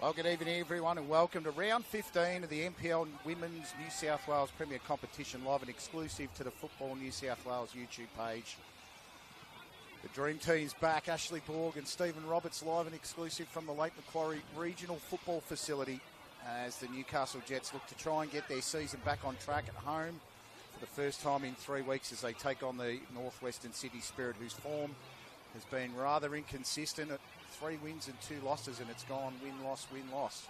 Well, good evening, everyone, and welcome to round 15 of the NPL Women's New South Wales Premier Competition, live and exclusive to the Football New South Wales YouTube page. The Dream Team's back. Ashley Borg and Stephen Roberts live and exclusive from the Lake Macquarie Regional Football Facility as the Newcastle Jets look to try and get their season back on track at home for the first time in 3 weeks as they take on the Northwestern Sydney Spirit, whose form has been rather inconsistent at 3 wins and 2 losses, and it's gone win-loss, win-loss.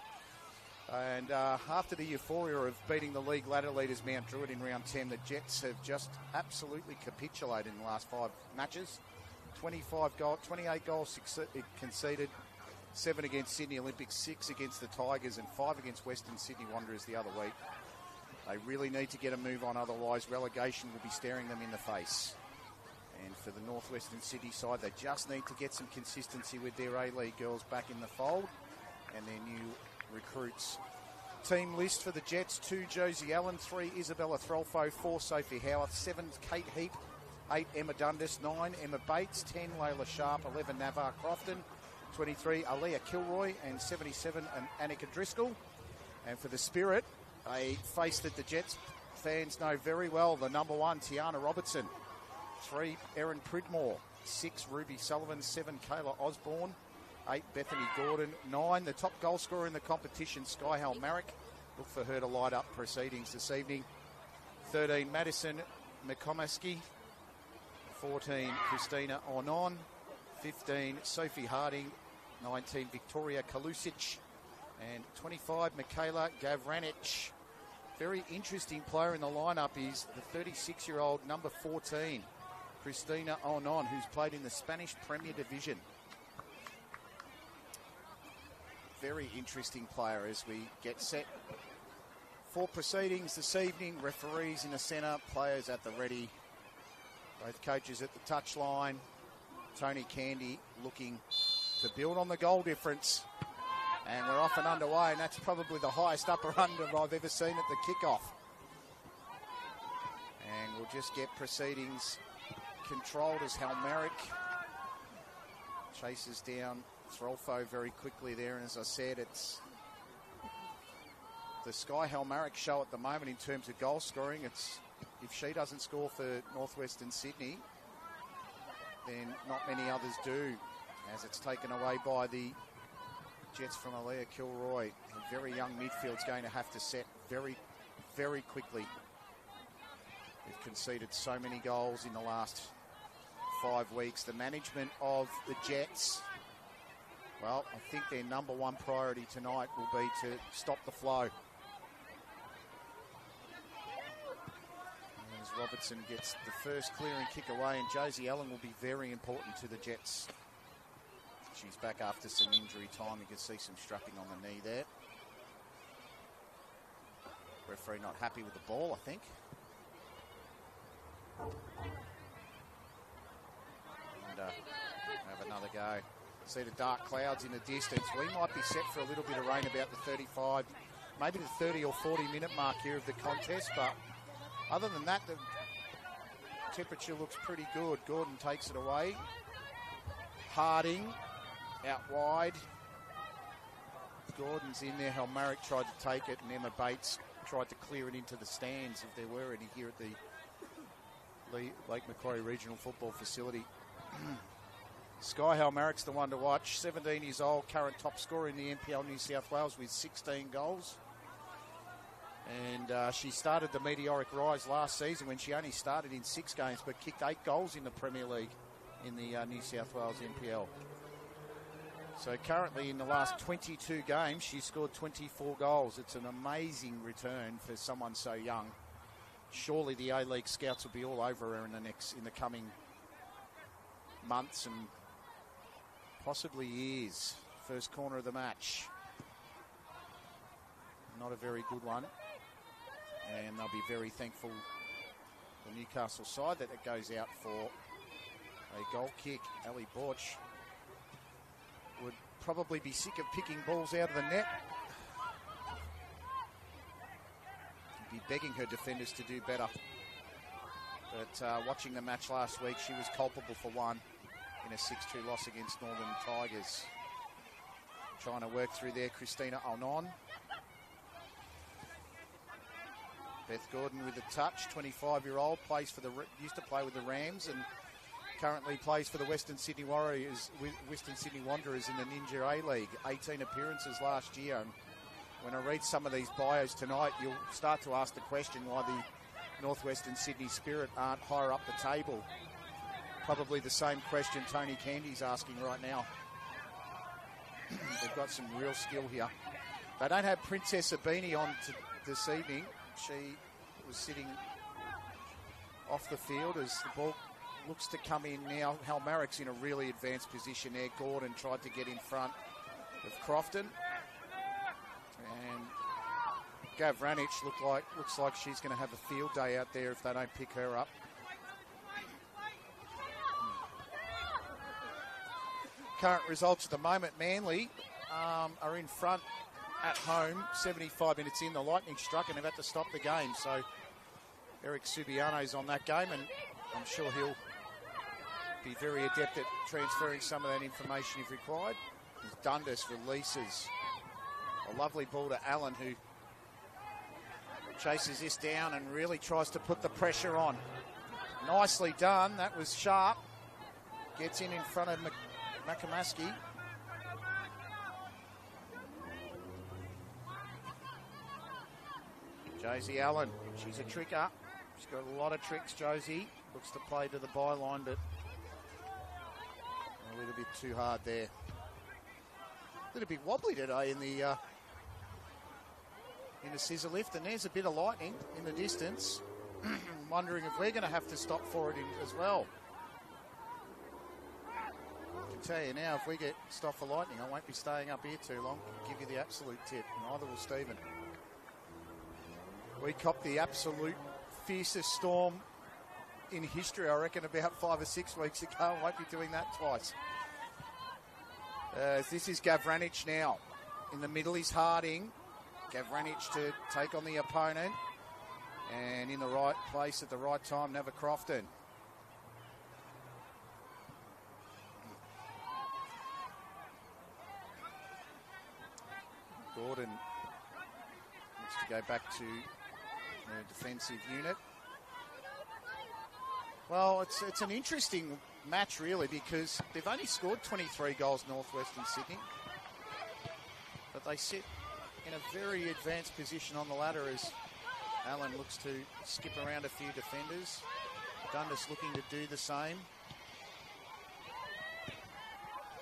And after the euphoria of beating the league ladder leaders Mount Druitt in round 10, the Jets have just absolutely capitulated in the last 5 matches. 28 goals conceded, 7 against Sydney Olympics, 6 against the Tigers, and 5 against Western Sydney Wanderers the other week. They really need to get a move on, otherwise relegation will be staring them in the face. And for the Northwestern Sydney side, they just need to get some consistency with their A-League girls back in the fold and their new recruits. Team list for the Jets: 2 Josie Allen, 3 Isabella Throlfo, 4 Sophie Howarth, 7 Kate Heap, 8 Emma Dundas, 9 Emma Bates, 10 Layla Sharp, 11 Navarre Crofton, 23 Aaliyah Kilroy, and 77 Annika Driscoll. And for the Spirit, a face that the Jets fans know very well, the number 1 Tiana Robertson, 3 Erin Pridmore, 6 Ruby Sullivan, 7 Kayla Osborne, 8 Bethany Gordon, 9 the top goal scorer in the competition, Skyhal Marek. Look for her to light up proceedings this evening. 13 Madison McComaski, 14 Christina Ornon, 15 Sophie Harding, 19 Victoria Kalusic, and 25 Michaela Gavranic. Very interesting player in the lineup is the 36-year-old number 14, Christina Onon, who's played in the Spanish Premier Division. Very interesting player as we get set for proceedings this evening. Referees in the centre, players at the ready. Both coaches at the touchline. Tony Candy looking to build on the goal difference. And we're off and underway, and that's probably the highest upper-under I've ever seen at the kickoff. And we'll just get proceedings controlled as Halmeric chases down Throlfo very quickly there. And as I said, it's the Sky Halmeric show at the moment in terms of goal scoring. It's if she doesn't score for Northwestern Sydney, then not many others do, as it's taken away by the Jets from Aaliyah Kilroy. A very young midfield's going to have to set very, very quickly. We've conceded so many goals in the last 5 weeks. The management of the Jets, well, I think their number 1 priority tonight will be to stop the flow. As Robertson gets the first clearing kick away, and Josie Allen will be very important to the Jets. She's back after some injury time. You can see some strapping on the knee there. Referee not happy with the ball, I think. And have another go. See the dark clouds in the distance. We might be set for a little bit of rain about the 35, maybe the 30 or 40 minute mark here of the contest. But other than that, the temperature looks pretty good. Gordon takes it away. Harding out wide. Gordon's in there. Halmeric tried to take it, and Emma Bates tried to clear it into the stands, if there were any, here at the Lake Macquarie Regional Football Facility. Sky Halmeric's the one to watch. 17 years old, current top scorer in the NPL New South Wales with 16 goals. And she started the meteoric rise last season when she only started in 6 games, but kicked 8 goals in the Premier League in the New South Wales NPL. So currently in the last 22 games, she's scored 24 goals. It's an amazing return for someone so young. Surely the A-League scouts will be all over her in the coming months and possibly years. First corner of the match. Not a very good one. And they'll be very thankful, the Newcastle side, that it goes out for a goal kick. Ali Borch would probably be sick of picking balls out of the net. Be begging her defenders to do better. But watching the match last week, she was culpable for one in a 6-2 loss against Northern Tigers. Trying to work through there, Christina Onon. Beth Gordon with a touch, 25-year-old, used to play with the Rams and currently plays for the Western Sydney Wanderers in the Ninja A-League. 18 appearances last year. And when I read some of these bios tonight, you'll start to ask the question why the Northwestern Sydney Spirit aren't higher up the table. Probably the same question Tony Candy's asking right now. They've got some real skill here. They don't have Princess Abini on this evening. She was sitting off the field as the ball looks to come in now. Hal Marrick's in a really advanced position there. Gordon tried to get in front of Crofton. And Gav Ranich looks like she's going to have a field day out there if they don't pick her up. Current results at the moment, Manly are in front at home, 75 minutes in. The Lightning struck and they've had to stop the game. So Eric Subiano's on that game, and I'm sure he'll be very adept at transferring some of that information if required. As Dundas releases a lovely ball to Allen, who chases this down and really tries to put the pressure on. Nicely done. That was sharp. Gets in front of Makamaski. Josie Allen, she's a tricker. She's got a lot of tricks, Josie. Looks to play to the byline, but a little bit too hard there. A little bit wobbly today in the scissor lift, and there's a bit of lightning in the distance. Wondering if we're going to have to stop for it as well. I can tell you now, if we get stopped for lightning, I won't be staying up here too long. I'll give you the absolute tip, and neither will Stephen. We copped the absolute fiercest storm in history, I reckon, about 5 or 6 weeks ago. I won't be doing that twice. This is Gavranich now. In the middle is Harding. Gavranich to take on the opponent. And in the right place at the right time, Nava Crofton. Gordon needs to go back to the defensive unit. Well, it's an interesting match, really, because they've only scored 23 goals, Northwestern Sydney. But they sit in a very advanced position on the ladder as Allen looks to skip around a few defenders. Dundas looking to do the same.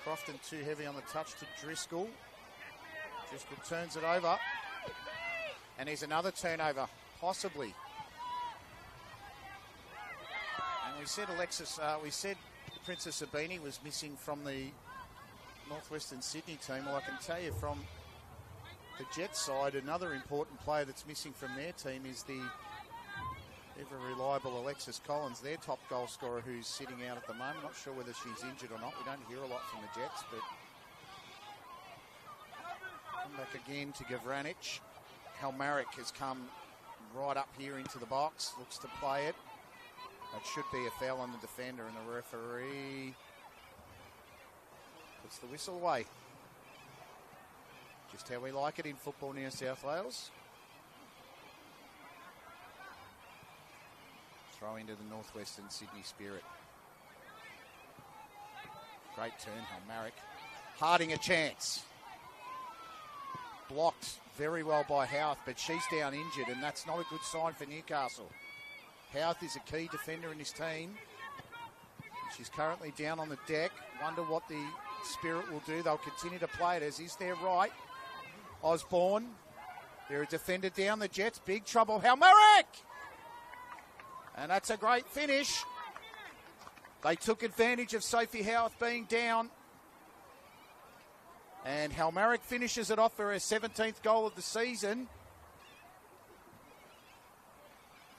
Crofton too heavy on the touch to Driscoll. Driscoll turns it over. And there's another turnover, possibly. And we said Princess Abini was missing from the Northwestern Sydney team. Well, I can tell you from the Jets side, another important player that's missing from their team is the ever reliable Alexis Collins, their top goal scorer, who's sitting out at the moment. Not sure whether she's injured or not. We don't hear a lot from the Jets, but come back again to Gavranich. Halmaric has come right up here into the box, looks to play it. It should be a foul on the defender, and the referee puts the whistle away. Just how we like it in football, New South Wales. Throw into the Northwestern Sydney Spirit. Great turn, Halmaric. Harding a chance. Blocked very well by Houth, but she's down injured, and that's not a good sign for Newcastle. Houth is a key defender in his team. She's currently down on the deck. Wonder what the Spirit will do. They'll continue to play it, as is their right. Osborne. They're a defender down the Jets. Big trouble. Halmerick! And that's a great finish. They took advantage of Sophie Howarth being down. And Halmerick finishes it off for her 17th goal of the season.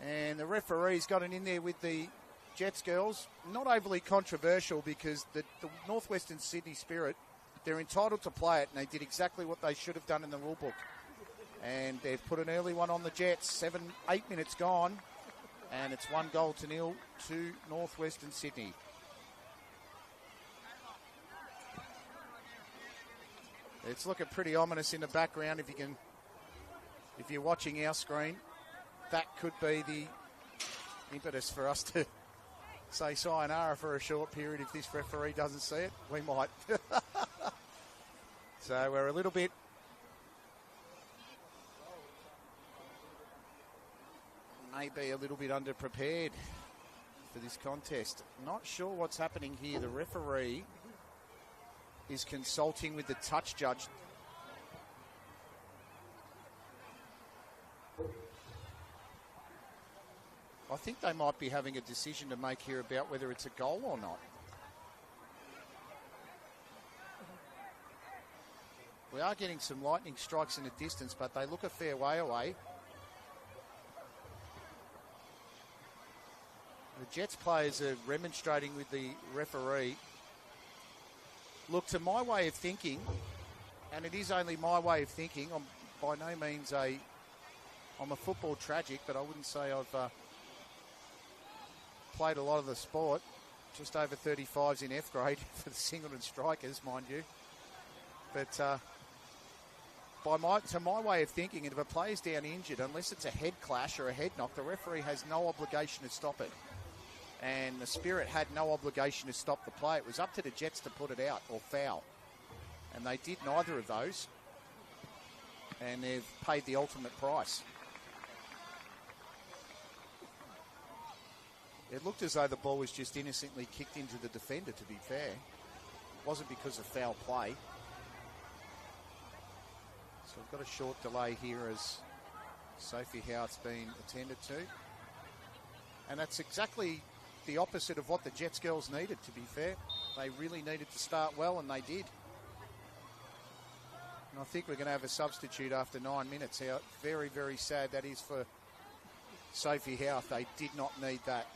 And the referee's got it in there with the Jets girls. Not overly controversial, because the Northwestern Sydney Spirit, they're entitled to play it, and they did exactly what they should have done in the rule book. And they've put an early one on the Jets. 8 minutes gone, and it's 1-0 to Northwestern Sydney. It's looking pretty ominous in the background. If you're watching our screen, that could be the impetus for us to say sayonara for a short period. If this referee doesn't see it, we might. So we're a little bit maybe a little bit underprepared for this contest. Not sure what's happening here. The referee is consulting with the touch judge. I think they might be having a decision to make here about whether it's a goal or not. We are getting some lightning strikes in the distance, but they look a fair way away. The Jets players are remonstrating with the referee. Look, to my way of thinking, and it is only my way of thinking, I'm by no means I'm a football tragic, but I wouldn't say I've played a lot of the sport. Just over 35s in F grade for the Singleton Strikers, mind you. But to my way of thinking, if a player's down injured, unless it's a head clash or a head knock, the referee has no obligation to stop it. And the Spirit had no obligation to stop the play. It was up to the Jets to put it out or foul. And they did neither of those. And they've paid the ultimate price. It looked as though the ball was just innocently kicked into the defender, to be fair. It wasn't because of foul play. So we've got a short delay here as Sophie Howarth's been attended to. And that's exactly the opposite of what the Jets girls needed, to be fair. They really needed to start well, and they did. And I think we're going to have a substitute after 9 minutes. How very, very sad that is for Sophie Howarth. They did not need that.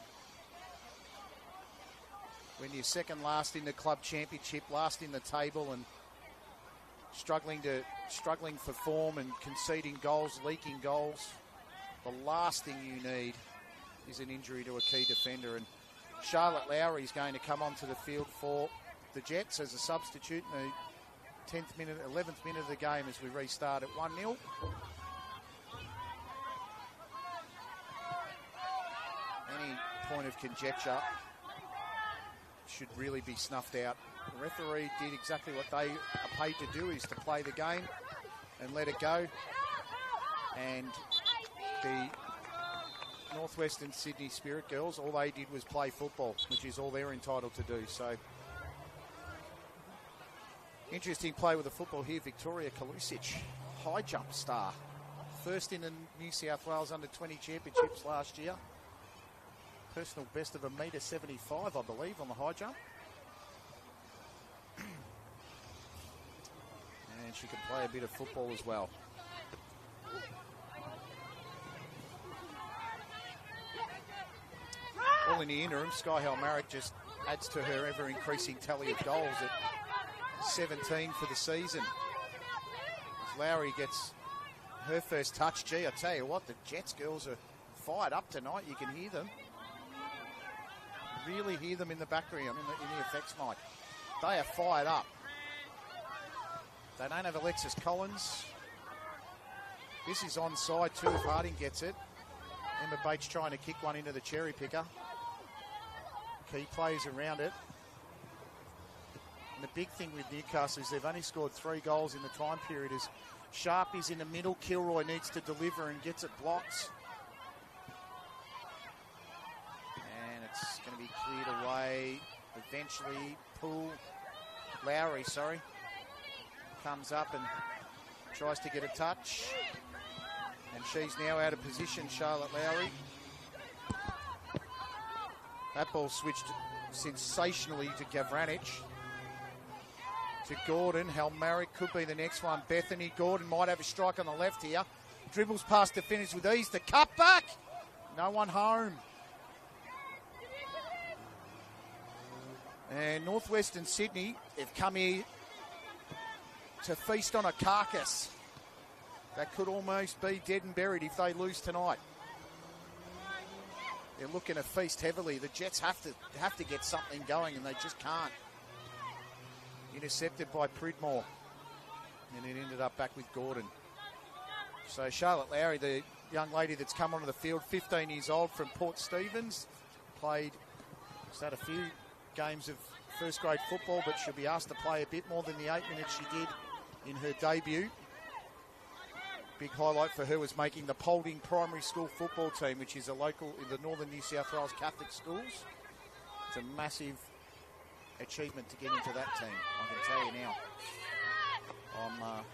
When you're second last in the club championship, last in the table, and struggling for form and conceding goals, leaking goals, the last thing you need is an injury to a key defender. And Charlotte Lowry is going to come onto the field for the Jets as a substitute in the 11th minute of the game as we restart at 1-0. Any point of conjecture should really be snuffed out. The referee did exactly what they are paid to do, is to play the game and let it go. And the Northwestern Sydney Spirit girls, all they did was play football, which is all they're entitled to do. So, interesting play with the football here. Victoria Kalusic, high jump star. First in the New South Wales Under-20 Championships last year. Personal best of $1.75 m, I believe, on the high jump. And she can play a bit of football as well. All in the interim, Sky Halmerick just adds to her ever-increasing tally of goals at 17 for the season. As Lowry gets her first touch, gee, I tell you what, the Jets girls are fired up tonight. You can hear them. Really hear them in the background, in the effects mic. They are fired up. They don't have Alexis Collins. This is onside too if Harding gets it. Emma Bates trying to kick one into the cherry picker. Key plays around it. And the big thing with Newcastle is they've only scored 3 goals in the time period. As Sharp is in the middle, Kilroy needs to deliver and gets it blocked. And it's going to be cleared away. Eventually, Poole Lowry, sorry. Comes up and tries to get a touch. And she's now out of position, Charlotte Lowry. That ball switched sensationally to Gavranich. To Gordon. Halmaric could be the next one. Bethany Gordon might have a strike on the left here. Dribbles past the finish with ease. The cut back. No one home. And Northwestern Sydney have come here to feast on a carcass that could almost be dead and buried if they lose tonight. They're looking to feast heavily. The Jets have to get something going, and they just can't. Intercepted by Pridmore. And it ended up back with Gordon. So Charlotte Lowry, the young lady that's come onto the field, 15 years old from Port Stephens, played, she's had a few games of first grade football, but she'll be asked to play a bit more than the 8 minutes she did in her debut. Big highlight for her was making the Paulding Primary School football team, which is a local in the northern New South Wales Catholic schools. It's a massive achievement to get into that team, I can tell you now. I'm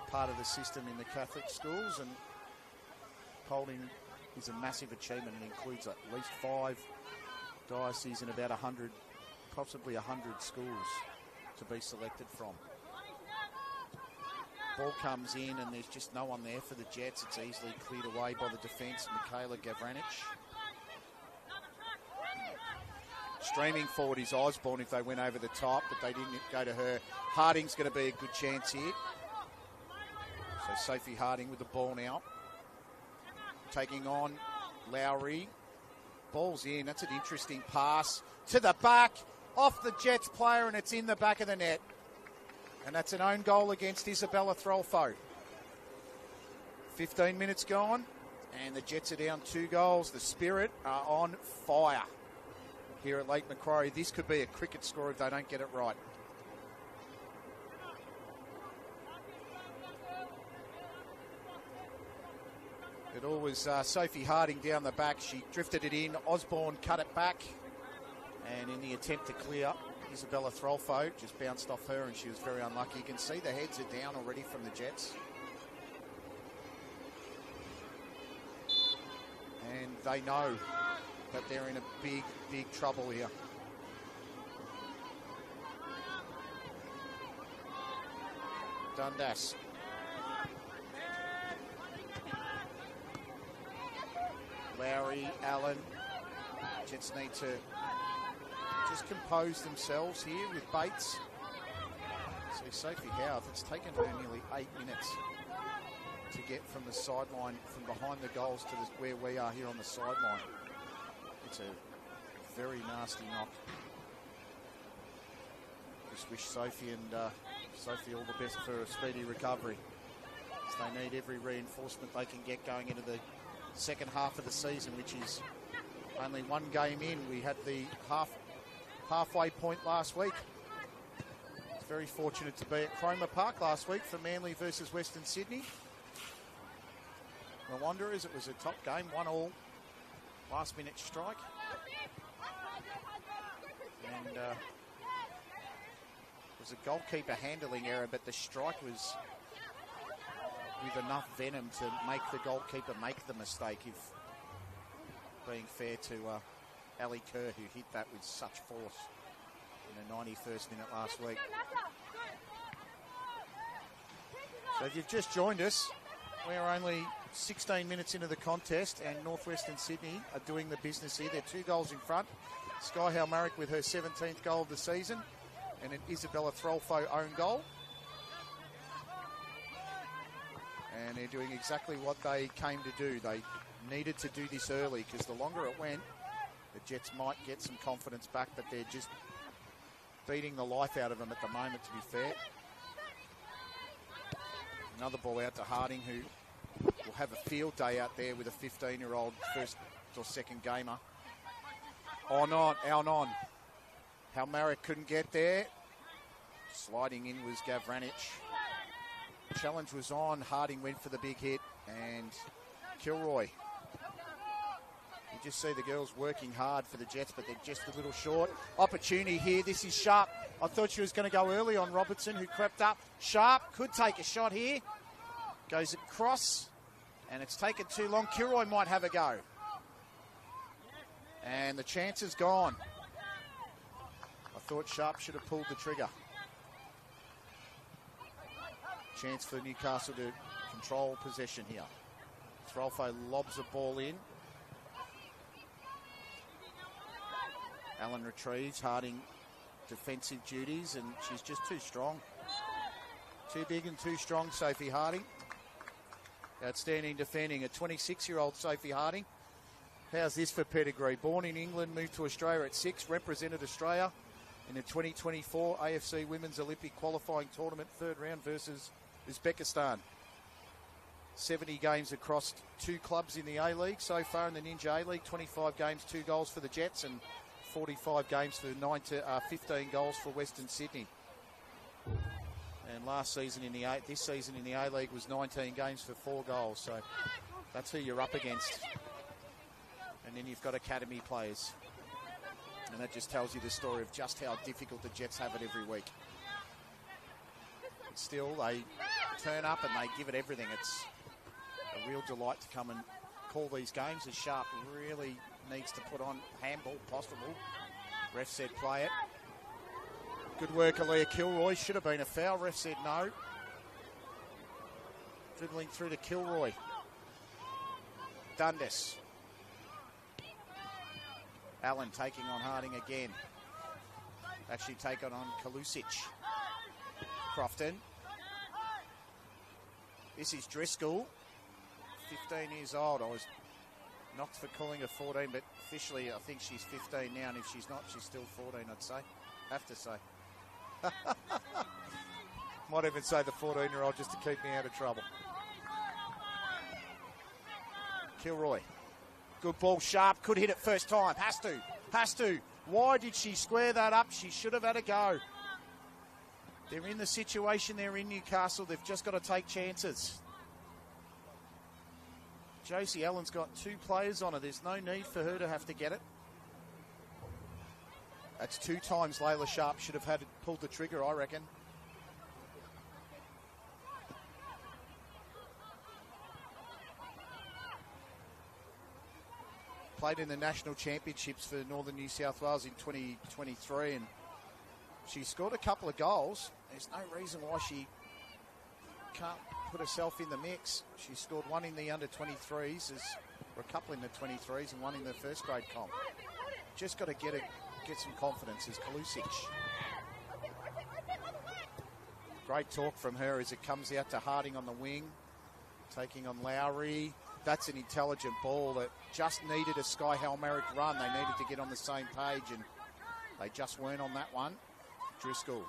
part of the system in the Catholic schools, and Paulding is a massive achievement. It includes at least 5 dioceses and about 100, possibly 100 schools to be selected from. Ball comes in and there's just no one there for the Jets. It's easily cleared away by the defence, Michaela Gavranich. Streaming forward is Osborne if they went over the top, but they didn't go to her. Harding's going to be a good chance here. So Sophie Harding with the ball now. Taking on Lowry. Ball's in. That's an interesting pass to the back. Off the Jets player, and it's in the back of the net. And that's an own goal against Isabella Throlfo. 15 minutes gone, and the Jets are down 2 goals. The Spirit are on fire here at Lake Macquarie. This could be a cricket score if they don't get it right. It all was Sophie Harding down the back. She drifted it in. Osborne cut it back. And in the attempt to clear, Isabella Throlfo just bounced off her and she was very unlucky. You can see the heads are down already from the Jets. And they know that they're in a big, big trouble here. Dundas. Lowry, Allen. Jets need to just compose themselves here with Bates. See, Sophie Howarth, it's taken her nearly 8 minutes to get from the sideline, from behind the goals to where we are here on the sideline. It's a very nasty knock. Just wish Sophie and Sophie all the best for a speedy recovery. So they need every reinforcement they can get going into the second half of the season, which is only 1 game in. We had the halfway point last week. It's very fortunate to be at Cromer Park last week for Manly versus Western Sydney. The Wanderers, it was a top game, 1-1, last minute strike. And it was a goalkeeper handling error, but the strike was with enough venom to make the goalkeeper make the mistake, if being fair to Ali Kerr, who hit that with such force in the 91st minute last week. So if you've just joined us, we're only 16 minutes into the contest and Northwestern Sydney are doing the business here. They're 2 goals in front. Sky Halmaric with her 17th goal of the season and an Isabella Throlfo own goal. And they're doing exactly what they came to do. They needed to do this early because the longer it went, the Jets might get some confidence back, but they're just beating the life out of them at the moment, to be fair. Another ball out to Harding, who will have a field day out there with a 15-year-old first or second gamer. On. Halmaric couldn't get there. Sliding in was Gavranich. Challenge was on. Harding went for the big hit, and Kilroy, he just see the girls working hard for the Jets, but they're just a little short. Opportunity here. This is Sharp. I thought she was going to go early on Robertson, who crept up. Sharp could take a shot here. Goes across, and it's taken too long. Kilroy might have a go. And the chance is gone. I thought Sharp should have pulled the trigger. Chance for Newcastle to control possession here. Throlfo lobs a ball in. Allen retrieves. Harding defensive duties, and she's just too strong. Too big and too strong, Sophie Harding. Outstanding defending. A 26-year-old Sophie Harding. How's this for pedigree? Born in England, moved to Australia at 6, represented Australia in the 2024 AFC Women's Olympic qualifying tournament, third round versus Uzbekistan. 70 games across 2 clubs in the A-League so far in the Ninja A-League. 25 games, 2 goals for the Jets, and 45 games for 15 goals for Western Sydney. And this season in the A-League was 19 games for 4 goals. So that's who you're up against. And then you've got academy players. And that just tells you the story of just how difficult the Jets have it every week. But still, they turn up and they give it everything. It's a real delight to come and call these games, as Sharp really needs to put on handball possible. Ref said play it. Good work, Aaliyah Kilroy. Should have been a foul. Ref said no. Dribbling through to Kilroy. Dundas. Allen taking on Harding again. Actually taken on Kalusic. Crofton. This is Driscoll. 15 years old. I was knocked for calling her 14, but officially I think she's 15 now, and if she's not, she's still 14, I'd say. Have to say. Might even say the 14-year-old just to keep me out of trouble. Kilroy. Good ball, Sharp. Could hit it first time. Has to. Why did she square that up? She should have had a go. They're in the situation they're in, Newcastle. They've just got to take chances. Josie Allen's got 2 players on her. There's no need for her to have to get it. That's 2 times Layla Sharp should have pulled the trigger, I reckon. Played in the national championships for Northern New South Wales in 2023, and she scored a couple of goals. There's no reason why she can't put herself in the mix. She scored 1 in the under-23s, or a couple in the 23s, and 1 in the first grade comp. Just got to get some confidence as Kalusic. Great talk from her as it comes out to Harding on the wing, taking on Lowry. That's an intelligent ball that just needed a Sky Halmerick run. They needed to get on the same page, and they just weren't on that one. Driscoll.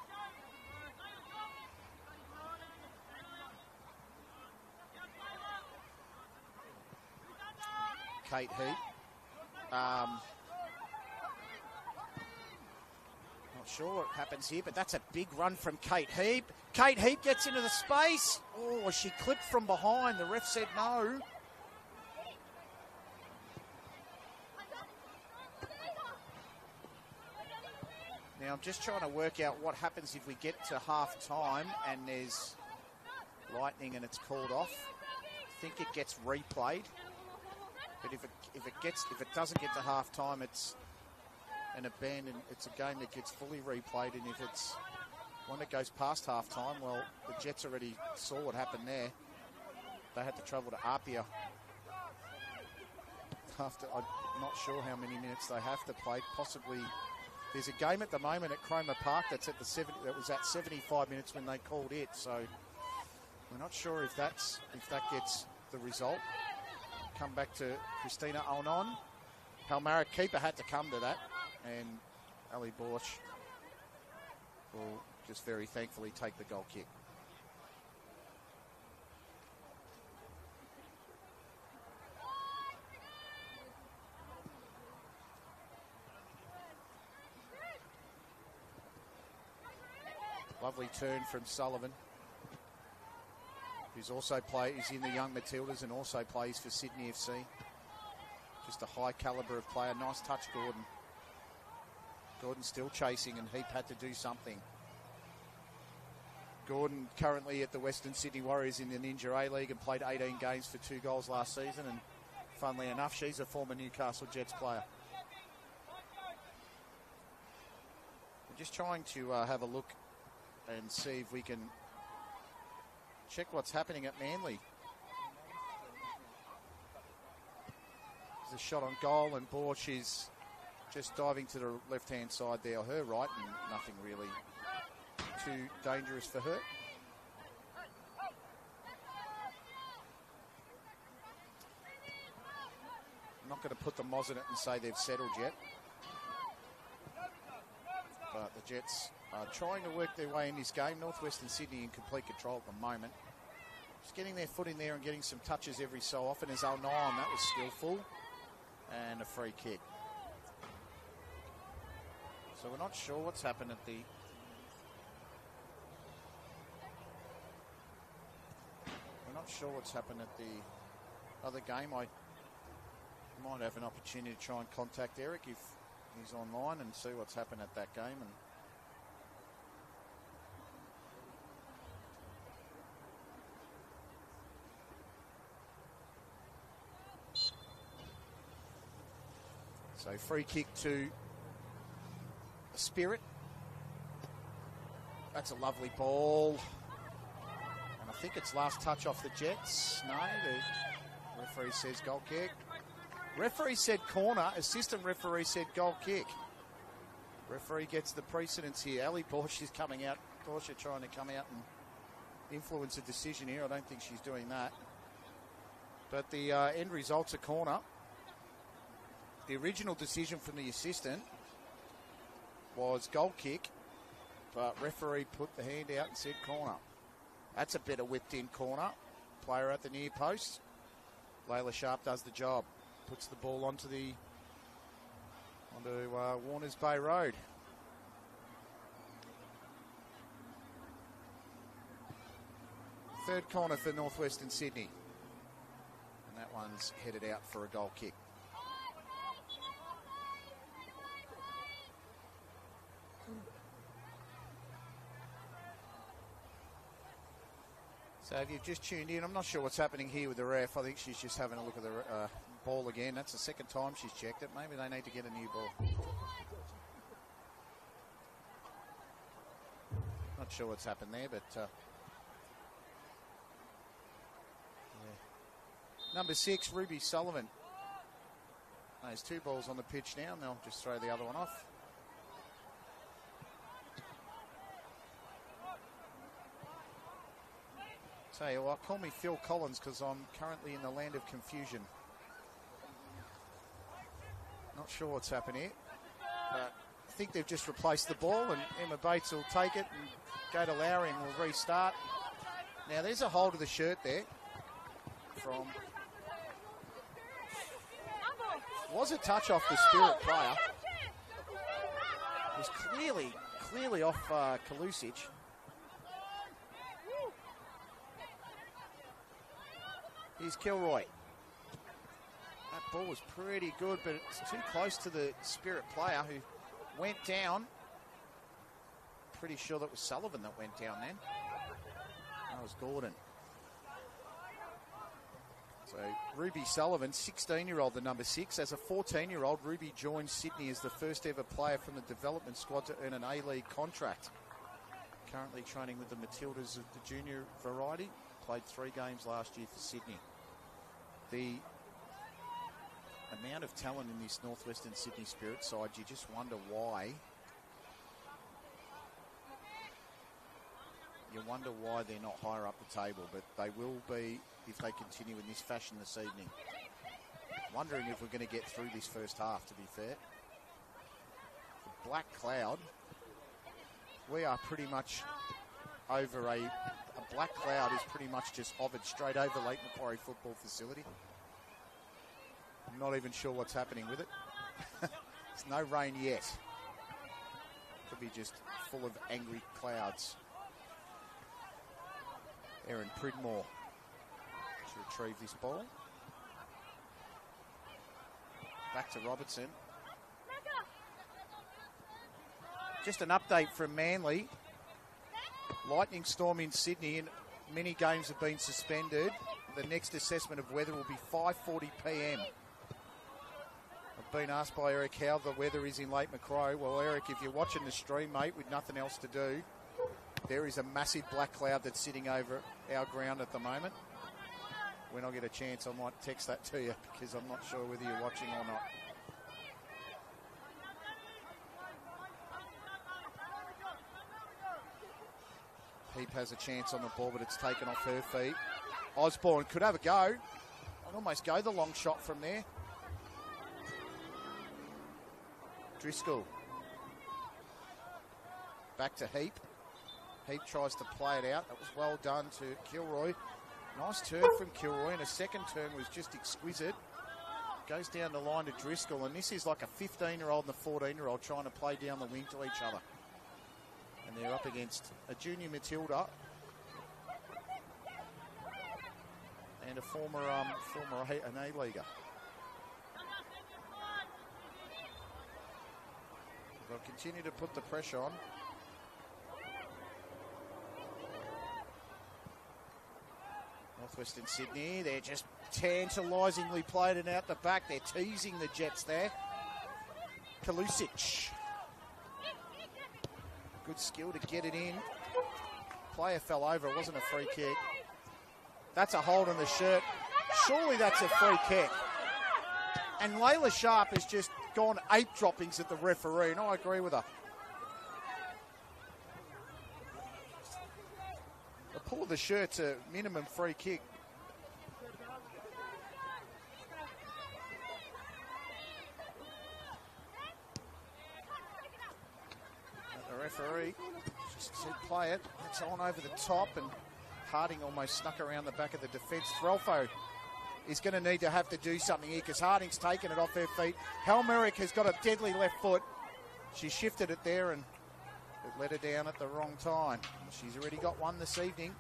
Kate Heap. Not sure what happens here, but that's a big run from Kate Heap. Kate Heap gets into the space. Oh, she clipped from behind. The ref said no. Now, I'm just trying to work out what happens if we get to half-time and there's lightning and it's called off. I think it gets replayed. But if it doesn't get to half-time, it's an abandoned. It's a game that gets fully replayed, and if it's one that goes past half-time, well, the Jets already saw what happened there. They had to travel to Apia. I'm not sure how many minutes they have to play. Possibly, there's a game at the moment at Cromer Park that was at 75 minutes when they called it. So we're not sure if that gets the result. Come back to Christina Onon. Halmarick keeper had to come to that, and Ali Borch will just very thankfully take the goal kick. Lovely turn from Sullivan, who's also is in the Young Matildas and also plays for Sydney FC. Just a high calibre of player. Nice touch, Gordon. Gordon still chasing, and Heap had to do something. Gordon currently at the Western Sydney Warriors in the Ninja A-League and played 18 games for 2 goals last season. And funnily enough, she's a former Newcastle Jets player. We're just trying to have a look and see if we can check what's happening at Manly. There's a shot on goal, and Borch is just diving to the left-hand side there, or her right, and nothing really too dangerous for her. I'm not going to put the Moz in it and say they've settled yet. But the Jets are trying to work their way in this game. Northwestern Sydney in complete control at the moment. Just getting their foot in there and getting some touches every so often. As Al-Nine, that was skillful. And a free kick. So we're not sure what's happened at the... We're not sure what's happened at the other game. I might have an opportunity to try and contact Eric if he's online and see what's happened at that game. And so free kick to Spirit. That's a lovely ball. And I think it's last touch off the Jets. No, the referee says goal kick. Referee said corner. Assistant referee said goal kick. Referee gets the precedence here. Ali Borch is coming out. Borch trying to come out and influence a decision here. I don't think she's doing that. But the end result's a corner. The original decision from the assistant was goal kick, but referee put the hand out and said corner. That's a better whipped in corner. Player at the near post. Layla Sharp does the job. Puts the ball onto Warners Bay Road. Third corner for Northwestern Sydney. And that one's headed out for a goal kick. So if you've just tuned in, I'm not sure what's happening here with the ref. I think she's just having a look at the ball again. That's the second time she's checked it. Maybe they need to get a new ball. Not sure what's happened there, but... yeah. Number 6, Ruby Sullivan. There's 2 balls on the pitch now, and they'll just throw the other one off. Tell you what, call me Phil Collins because I'm currently in the land of confusion. Not sure what's happened here. But I think they've just replaced the ball, and Emma Bates will take it and go to Lowry and we'll restart. Now there's a hold of the shirt there from... Was a touch off the Spirit player. It was clearly off Kalusic. Here's Kilroy. That ball was pretty good, but it's too close to the Spirit player who went down. Pretty sure that was Sullivan that went down then. That was Gordon. So Ruby Sullivan, 16-year-old, the number 6. As a 14-year-old, Ruby joined Sydney as the first ever player from the development squad to earn an A-League contract. Currently training with the Matildas of the junior variety. Played 3 games last year for Sydney. The amount of talent in this Northwestern Sydney Spirit side, you just wonder why. You wonder why they're not higher up the table, but they will be if they continue in this fashion this evening. Wondering if we're going to get through this first half, to be fair. The Black Cloud, we are pretty much over a black cloud is pretty much just hovered straight over Lake Macquarie Football Facility. I'm not even sure what's happening with it. There's no rain yet. Could be just full of angry clouds. Erin Pridmore to retrieve this ball. Back to Robertson. Just an update from Manly. Lightning storm in Sydney and many games have been suspended. The next assessment of weather will be 5:40 p.m. I've been asked by Eric how the weather is in Lake Macquarie. Well, Eric, if you're watching the stream, mate, with nothing else to do, there is a massive black cloud that's sitting over our ground at the moment. When I get a chance, I might text that to you because I'm not sure whether you're watching or not. Peep has a chance on the ball, but it's taken off her feet. Osborne could have a go. I'd almost go the long shot from there. Driscoll. Back to Heap. Heap tries to play it out. That was well done to Kilroy. Nice turn from Kilroy, and a second turn was just exquisite. Goes down the line to Driscoll, and this is like a 15-year-old and a 14-year-old trying to play down the wing to each other. And they're up against a junior Matilda and a former an A-leaguer. They'll continue to put the pressure on. Northwestern Sydney, they're just tantalisingly played it out the back. They're teasing the Jets there. Kalusic. Good skill to get it in. Player fell over. It wasn't a free kick. That's a hold on the shirt. Surely that's a free kick. And Layla Sharp has just gone ape droppings at the referee, and I agree with her. The pull of the shirt's a minimum free kick. Referee just said play it. It's on over the top, and Harding almost snuck around the back of the defence. Threlfo is going to have to do something here because Harding's taken it off her feet. Helmerick has got a deadly left foot. She shifted it there and it let her down at the wrong time. She's already got one this evening.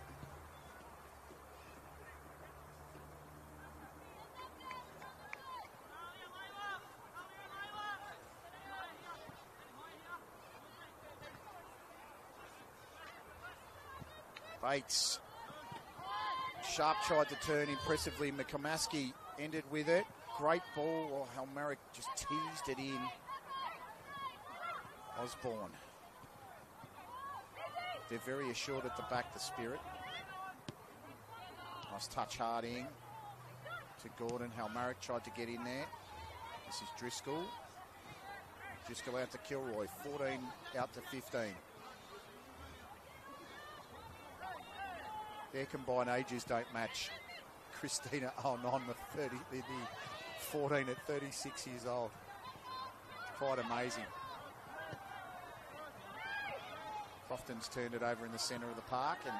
Bates. Sharp tried to turn impressively. McComaski ended with it. Great ball. Oh, Helmerick just teased it in. Osborne. They're very assured at the back, the Spirit. Nice touch, Harding. To Gordon. Helmerick tried to get in there. This is Driscoll. Driscoll out to Kilroy. 14 out to 15. Their combined ages don't match. Christina Alnon, the 14 at 36 years old. Quite amazing. Crofton's turned it over in the centre of the park, and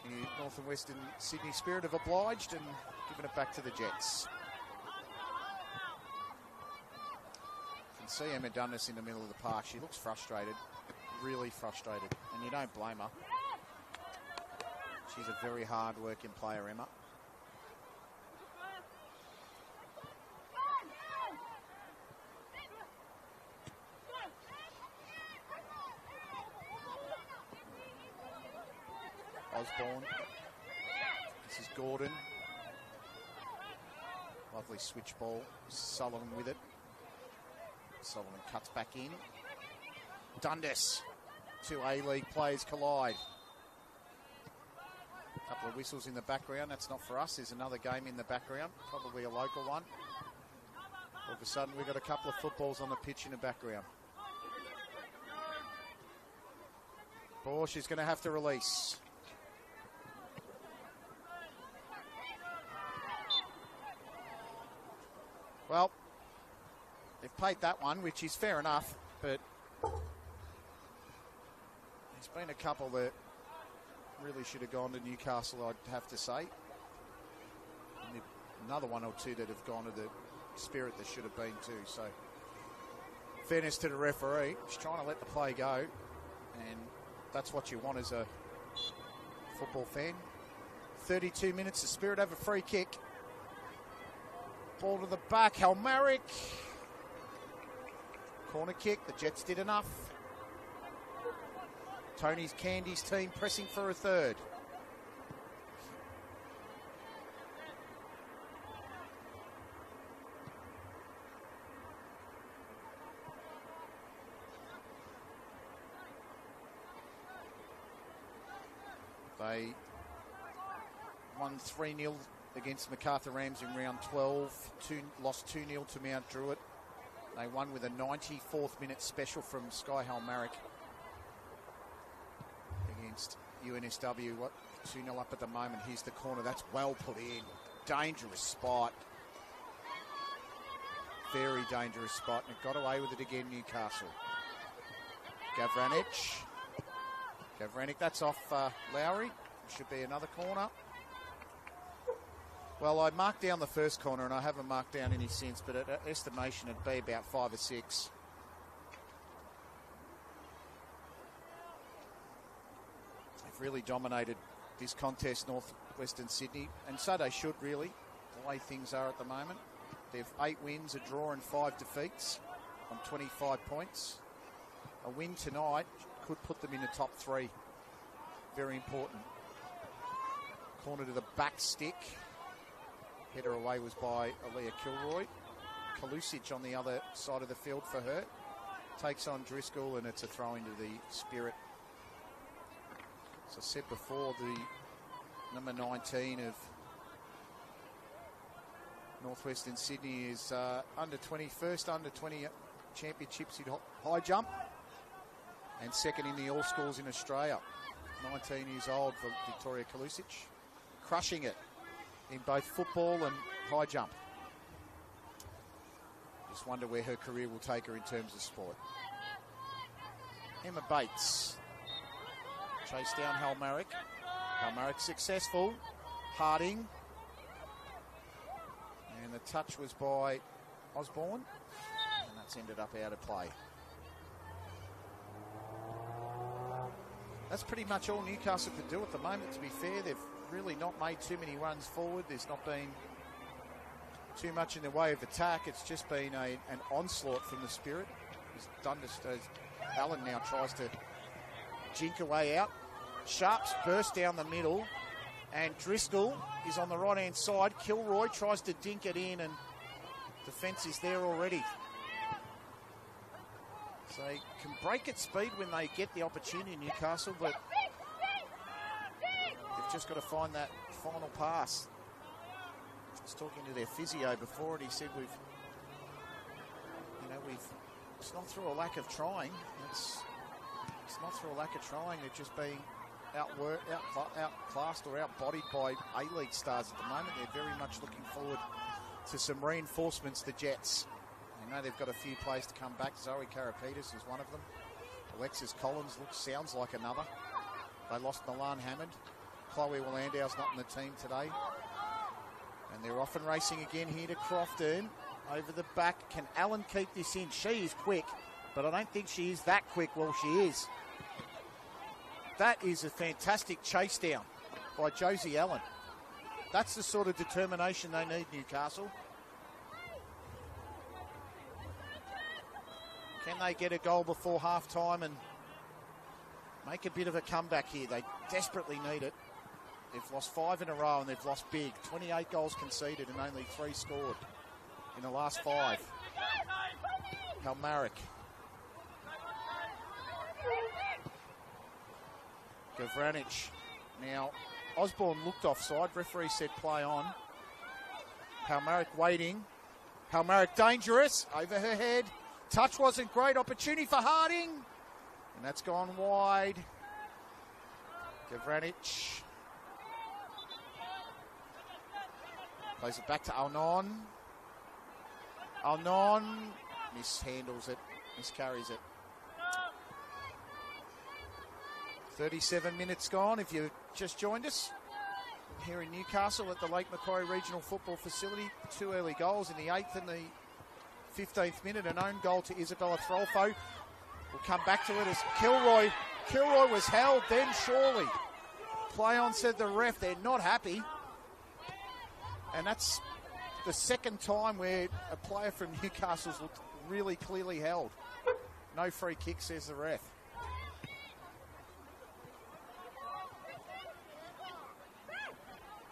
the North and Western Sydney Spirit have obliged and given it back to the Jets. You can see Emma Dundas in the middle of the park. She looks frustrated, really frustrated, and you don't blame her. She's a very hard-working player, Emma. Osborne. This is Gordon. Lovely switch ball. Sullivan with it. Sullivan cuts back in. Dundas. Two A-League players collide. Couple of whistles in the background. That's not for us. There's another game in the background, probably a local one. All of a sudden, we've got a couple of footballs on the pitch in the background. Borsch is going to have to release. Well, they've played that one, which is fair enough, but there's been a couple that really should have gone to Newcastle, I'd have to say. And another one or two that have gone to the Spirit that should have been too. So, fairness to the referee. He's trying to let the play go. And that's what you want as a football fan. 32 minutes, the Spirit have a free kick. Ball to the back, Halmarick. Corner kick, the Jets did enough. Tony's Candy's team pressing for a third. They won 3-0 against Macarthur Rams in round 12, lost 2-0 to Mount Druitt. They won with a 94th minute special from Sky Halmarick against UNSW. 2-0 up at the moment. Here's the corner. That's well put in. Dangerous spot. Very dangerous spot. And it got away with it again, Newcastle. Gavranic, that's off Lowry. Should be another corner. Well, I marked down the first corner and I haven't marked down any since, but at estimation it'd be about 5 or 6. They've really dominated this contest, Northwestern Sydney, and so they should really, the way things are at the moment. They've 8 wins, a draw and 5 defeats on 25 points. A win tonight could put them in the top 3. Very important. Corner to the back stick. Header away was by Aaliyah Kilroy. Kalusic on the other side of the field for her. Takes on Driscoll and it's a throw into the Spirit. As I said before, the number 19 of Northwestern Sydney is under 20, first under 20 championships in high jump and second in the all schools in Australia. 19 years old for Victoria Kalusic. Crushing it in both football and high jump. Just wonder where her career will take her in terms of sport. Emma Bates. Chase down Halmarick. Halmarick successful. Harding. And the touch was by Osborne. And that's ended up out of play. That's pretty much all Newcastle could do at the moment, to be fair. They've really not made too many runs forward. There's not been too much in the way of attack. It's just been an onslaught from the Spirit. Allen now tries to jink away out. Sharps burst down the middle. And Driscoll is on the right-hand side. Kilroy tries to dink it in and defence is there already. So they can break at speed when they get the opportunity, Newcastle, but they've just got to find that final pass. I was talking to their physio before and he said it's not through a lack of trying. It's not through a lack of trying. They're just being outclassed or outbodied by A-League stars at the moment. They're very much looking forward to some reinforcements, the Jets. I know they've got a few players to come back. Zoe Karapetis is one of them. Alexis Collins sounds like another. They lost Milan Hammond. Chloe Willandow's not in the team today. And they're off and racing again here to Crofton. Over the back. Can Allen keep this in? She is quick, but I don't think she is that quick. Well, she is. That is a fantastic chase down by Josie Allen. That's the sort of determination they need, Newcastle. Can they get a goal before half-time and make a bit of a comeback here? They desperately need it. They've lost 5 in a row and they've lost big. 28 goals conceded and only 3 scored in the last 5. Halmarick. Gavranic. Now, Osborne looked offside. Referee said play on. Halmarick waiting. Halmarick dangerous. Over her head. Touch wasn't great. Opportunity for Harding. And that's gone wide. Gavranic. Plays it back to Alnon. Alnon mishandles it. Miscarries it. 37 minutes gone. If you've just joined us here in Newcastle at the Lake Macquarie Regional Football Facility. 2 early goals in the 8th and the 15th minute. An own goal to Isabella Throlfo. We'll come back to it as Kilroy was held, then surely. Play on, said the ref. They're not happy. And that's the second time where a player from Newcastle's looked really clearly held. No free kick, says the ref.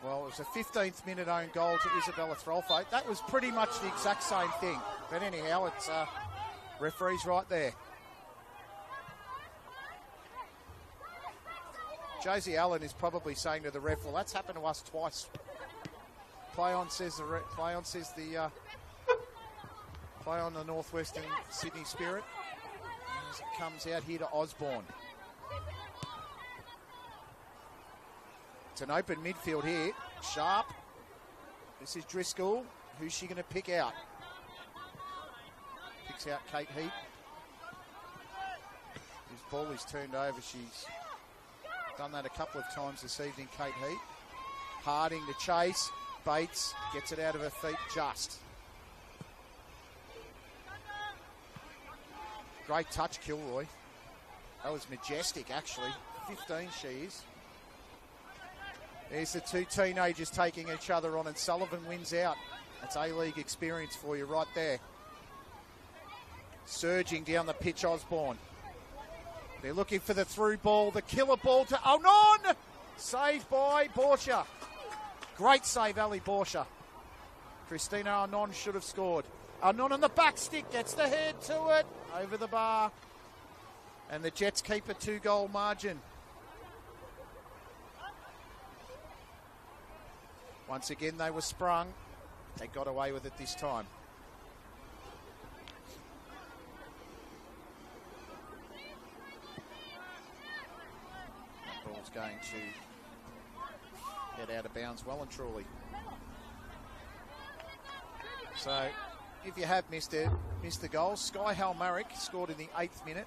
Well, it was a 15th minute own goal to Isabella Throlfo. That was pretty much the exact same thing. But anyhow, it's referee's right there. Josie Allen is probably saying to the ref, well, that's happened to us twice. Play on, says the play on, says the play on the Northwestern Sydney Spirit. As it comes out here to Osborne. It's an open midfield here. Sharp. This is Driscoll. Who's she going to pick out? Picks out Kate Heat. His ball is turned over. She's done that a couple of times this evening, Kate Heat. Harding to chase. Bates gets it out of her feet just. Great touch, Kilroy. That was majestic, actually. 15 she is. There's the two teenagers taking each other on, and Sullivan wins out. That's A-League experience for you right there. Surging down the pitch, Osborne. They're looking for the through ball, the killer ball to Onon! Saved by Borsha. Great save, Ali Borsha. Christina Onon should have scored. Onon on the back stick, gets the head to it, over the bar. And the Jets keep a 2-goal margin. Once again, they were sprung. They got away with it this time. That ball's going to get out of bounds well and truly. So, if you have missed the goal, Sky Halmarick scored in the 8th minute.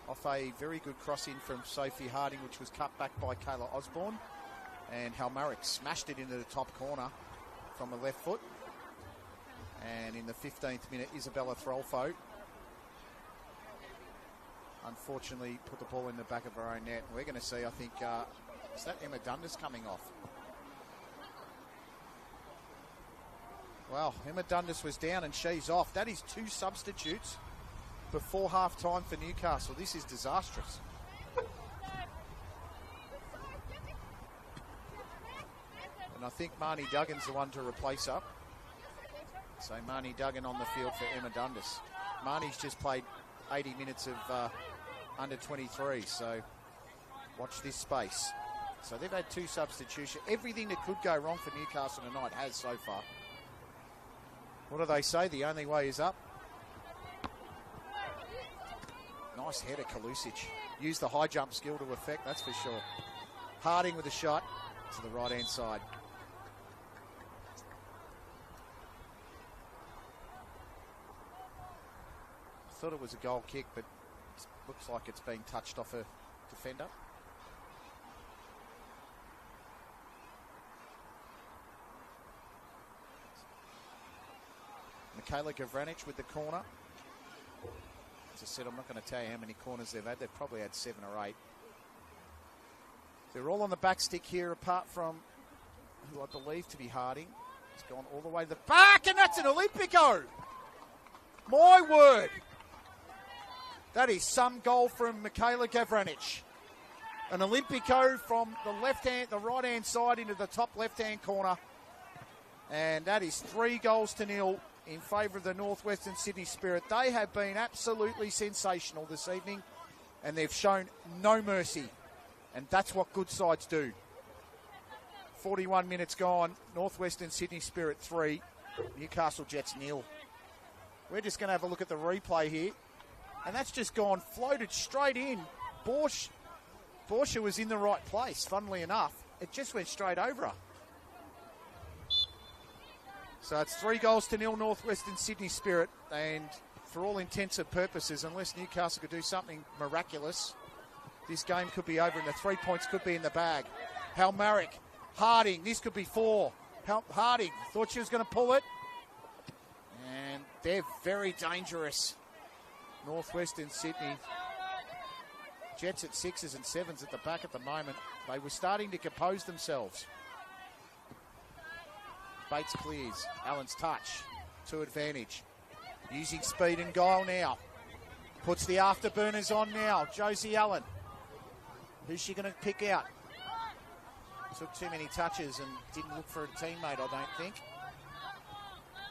Off a very good cross-in from Sophie Harding, which was cut back by Kayla Osborne. And Halmarick smashed it into the top corner from the left foot. And in the 15th minute, Isabella Throlfo unfortunately put the ball in the back of her own net. We're going to see, I think, is that Emma Dundas coming off? Well, Emma Dundas was down and she's off. That is 2 substitutes before half-time for Newcastle. This is disastrous. And I think Marnie Duggan's the one to replace her. So Marnie Duggan on the field for Emma Dundas. Marnie's just played 80 minutes of under 23, so watch this space. So they've had 2 substitutions. Everything that could go wrong for Newcastle tonight has so far. What do they say? The only way is up. Nice header, Kalusic. Used the high jump skill to effect, that's for sure. Harding with a shot to the right-hand side. Thought it was a goal kick, but it looks like it's being touched off a defender. Michaela Gavranich with the corner. As I said, I'm not going to tell you how many corners they've had. They've probably had 7 or 8. They're all on the back stick here, apart from who I believe to be Harding. It's gone all the way to the back, and that's an Olympico! My word! That is some goal from Michaela Gavranich. An Olympico from the right-hand side into the top left-hand corner. And that is 3-0 in favour of the Northwestern Sydney Spirit. They have been absolutely sensational this evening, and they've shown no mercy. And that's what good sides do. 41 minutes gone. Northwestern Sydney Spirit 3. Newcastle Jets 0. We're just going to have a look at the replay here. And that's just gone, floated straight in. Borsha was in the right place, funnily enough. It just went straight over her. So it's 3-0 Northwestern Sydney Spirit. And for all intents and purposes, unless Newcastle could do something miraculous, this game could be over and the 3 points could be in the bag. Halmarick, Harding, this could be 4. Harding thought she was going to pull it. And they're very dangerous. Northwestern Sydney. Jets at 6s and 7s at the back at the moment. They were starting to compose themselves. Bates clears. Allen's touch to advantage. Using speed and guile now. Puts the afterburners on now. Josie Allen. Who's she going to pick out? Took too many touches and didn't look for a teammate, I don't think.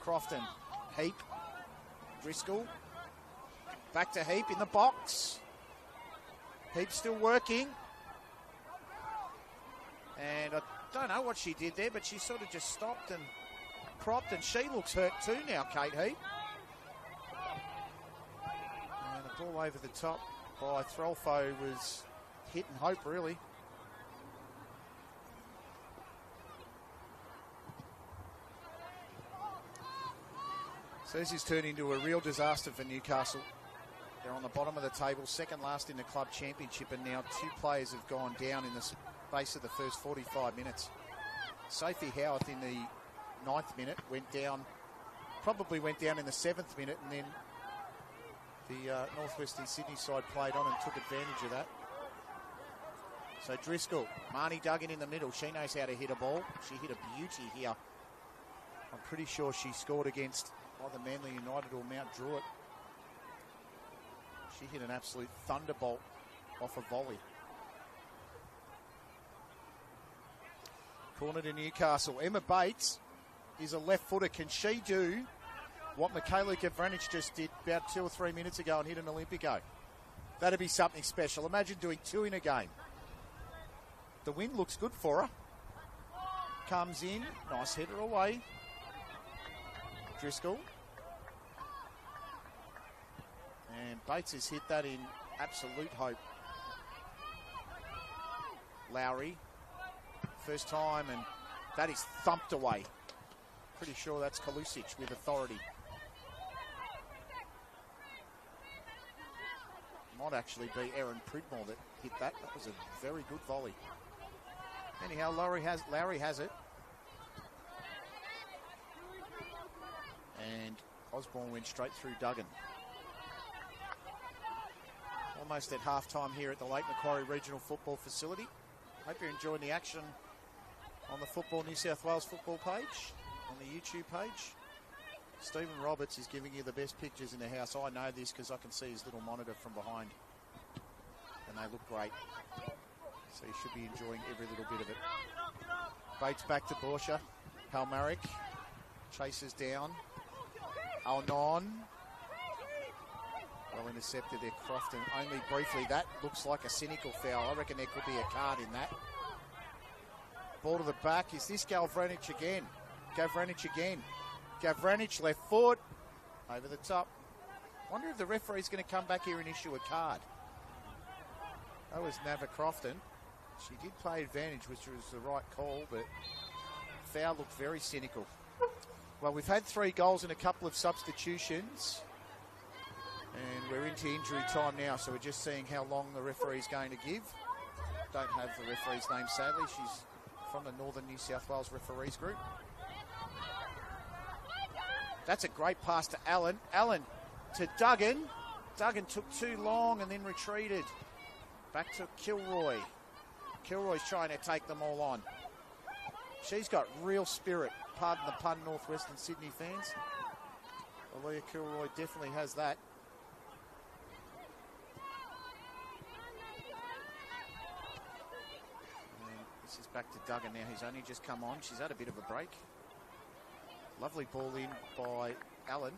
Crofton. Heap. Driscoll. Back to Heap in the box. Heap still working. And I don't know what she did there, but she sort of just stopped and propped, and she looks hurt too now, Kate Heap. And a ball over the top by Throlfo was hit and hope, really. So this is turning into a real disaster for Newcastle. They're on the bottom of the table, second last in the club championship, and now 2 players have gone down in the space of the first 45 minutes. Sophie Howarth in the 9th minute probably went down in the 7th minute, and then the Northwestern Sydney side played on and took advantage of that. So Driscoll, Marnie Duggan in the middle. She knows how to hit a ball. She hit a beauty here. I'm pretty sure she scored against either Manly United or Mount Druitt. She hit an absolute thunderbolt off a volley. Corner to Newcastle. Emma Bates is a left footer. Can she do what Michaela Gavranich just did about 2 or 3 minutes ago and hit an Olympico? That'd be something special. Imagine doing 2 in a game. The win looks good for her. Comes in. Nice header away. Driscoll. And Bates has hit that in absolute hope. Lowry. First time, and that is thumped away. Pretty sure that's Kalusic with authority. Might actually be Erin Pridmore that hit that. That was a very good volley. Anyhow, Lowry has it. And Osborne went straight through Duggan. Almost at half-time here at the Lake Macquarie Regional Football Facility. Hope you're enjoying the action on the Football New South Wales football page, on the YouTube page. Stephen Roberts is giving you the best pictures in the house. I know this because I can see his little monitor from behind. And they look great. So you should be enjoying every little bit of it. Bates back to Borsha. Palmaric chases down. Alnon. Well intercepted there, Crofton. Only briefly. That looks like a cynical foul. I reckon there could be a card in that. Ball to the back. Is this Gavranich again? Gavranich left foot. Over the top. Wonder if the referee's going to come back here and issue a card. That was Nava Crofton. She did play advantage, which was the right call, but foul looked very cynical. Well, we've had 3 goals and a couple of substitutions. And we're into injury time now, so we're just seeing how long the referee's going to give. Don't have the referee's name, sadly. She's from the Northern New South Wales Referees Group. That's a great pass to Allen. Allen to Duggan. Duggan took too long and then retreated. Back to Kilroy. Kilroy's trying to take them all on. She's got real spirit. Pardon the pun, Northwestern Sydney fans. Aaliyah Kilroy definitely has that. This is back to Duggan now, who's only just come on. She's had a bit of a break. Lovely ball in by Allen,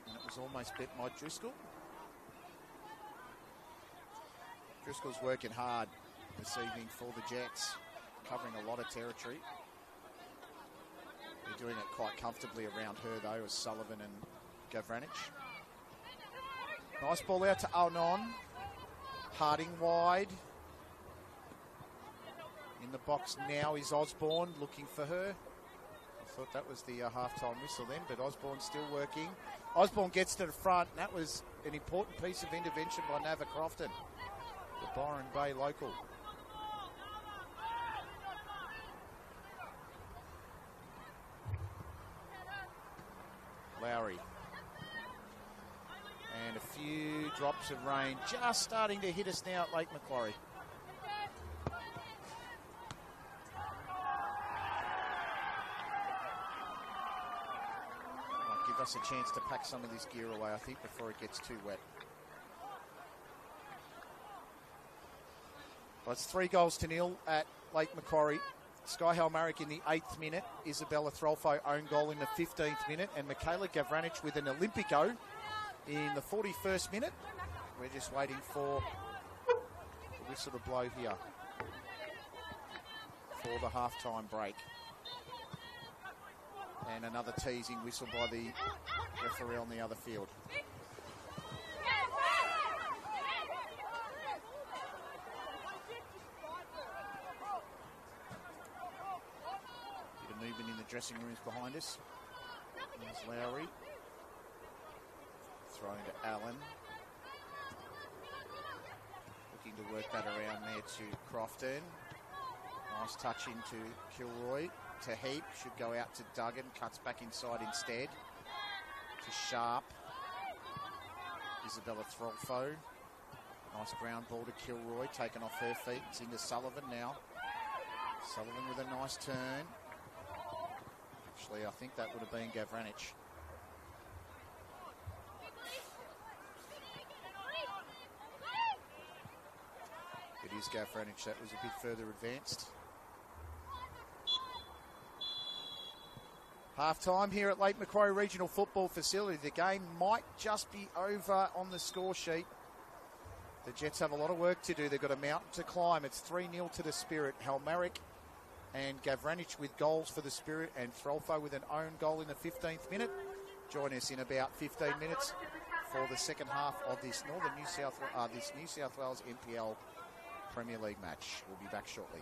and it was almost bet by Driscoll. Driscoll's working hard this evening for the Jets, covering a lot of territory. They're doing it quite comfortably around her, though, as Sullivan and Gavranich. Nice ball out to Alnon. Harding wide. In the box now is Osborne, looking for her. I thought that was the half-time whistle then, but Osborne's still working. Osborne gets to the front. That was an important piece of intervention by Nava Crofton, the Byron Bay local. Lowry. And a few drops of rain just starting to hit us now at Lake Macquarie. give us a chance to pack some of this gear away, I think, before it gets too wet. Well, it's 3-0 at Lake Macquarie. Sky Halmarick in the 8th minute. Isabella Throlfo own goal in the 15th minute. And Michaela Gavranic with an Olympico in the 41st minute. We're just waiting for the whistle to blow here for the half-time break. And another teasing whistle by the referee on the other field. Bit of movement in the dressing rooms behind us. There's Lowry. Thrown to Allen. Looking to work that around there to Crofton. Nice touch into Kilroy. To Heap, should go out to Duggan, cuts back inside instead. To Sharp. Isabella Throlfo. Nice ground ball to Kilroy, taken off her feet. It's into Sullivan now. Sullivan with a nice turn. Actually, I think that would have been Gavranic. It is Gavranic, that was a bit further advanced. Half-time here at Lake Macquarie Regional Football Facility. The game might just be over on the score sheet. The Jets have a lot of work to do. They've got a mountain to climb. It's 3-0 to the Spirit. Halmarick and Gavranic with goals for the Spirit, and Throlfo with an own goal in the 15th minute. Join us in about 15 minutes for the second half of this New South Wales NPL Premier League match. We'll be back shortly.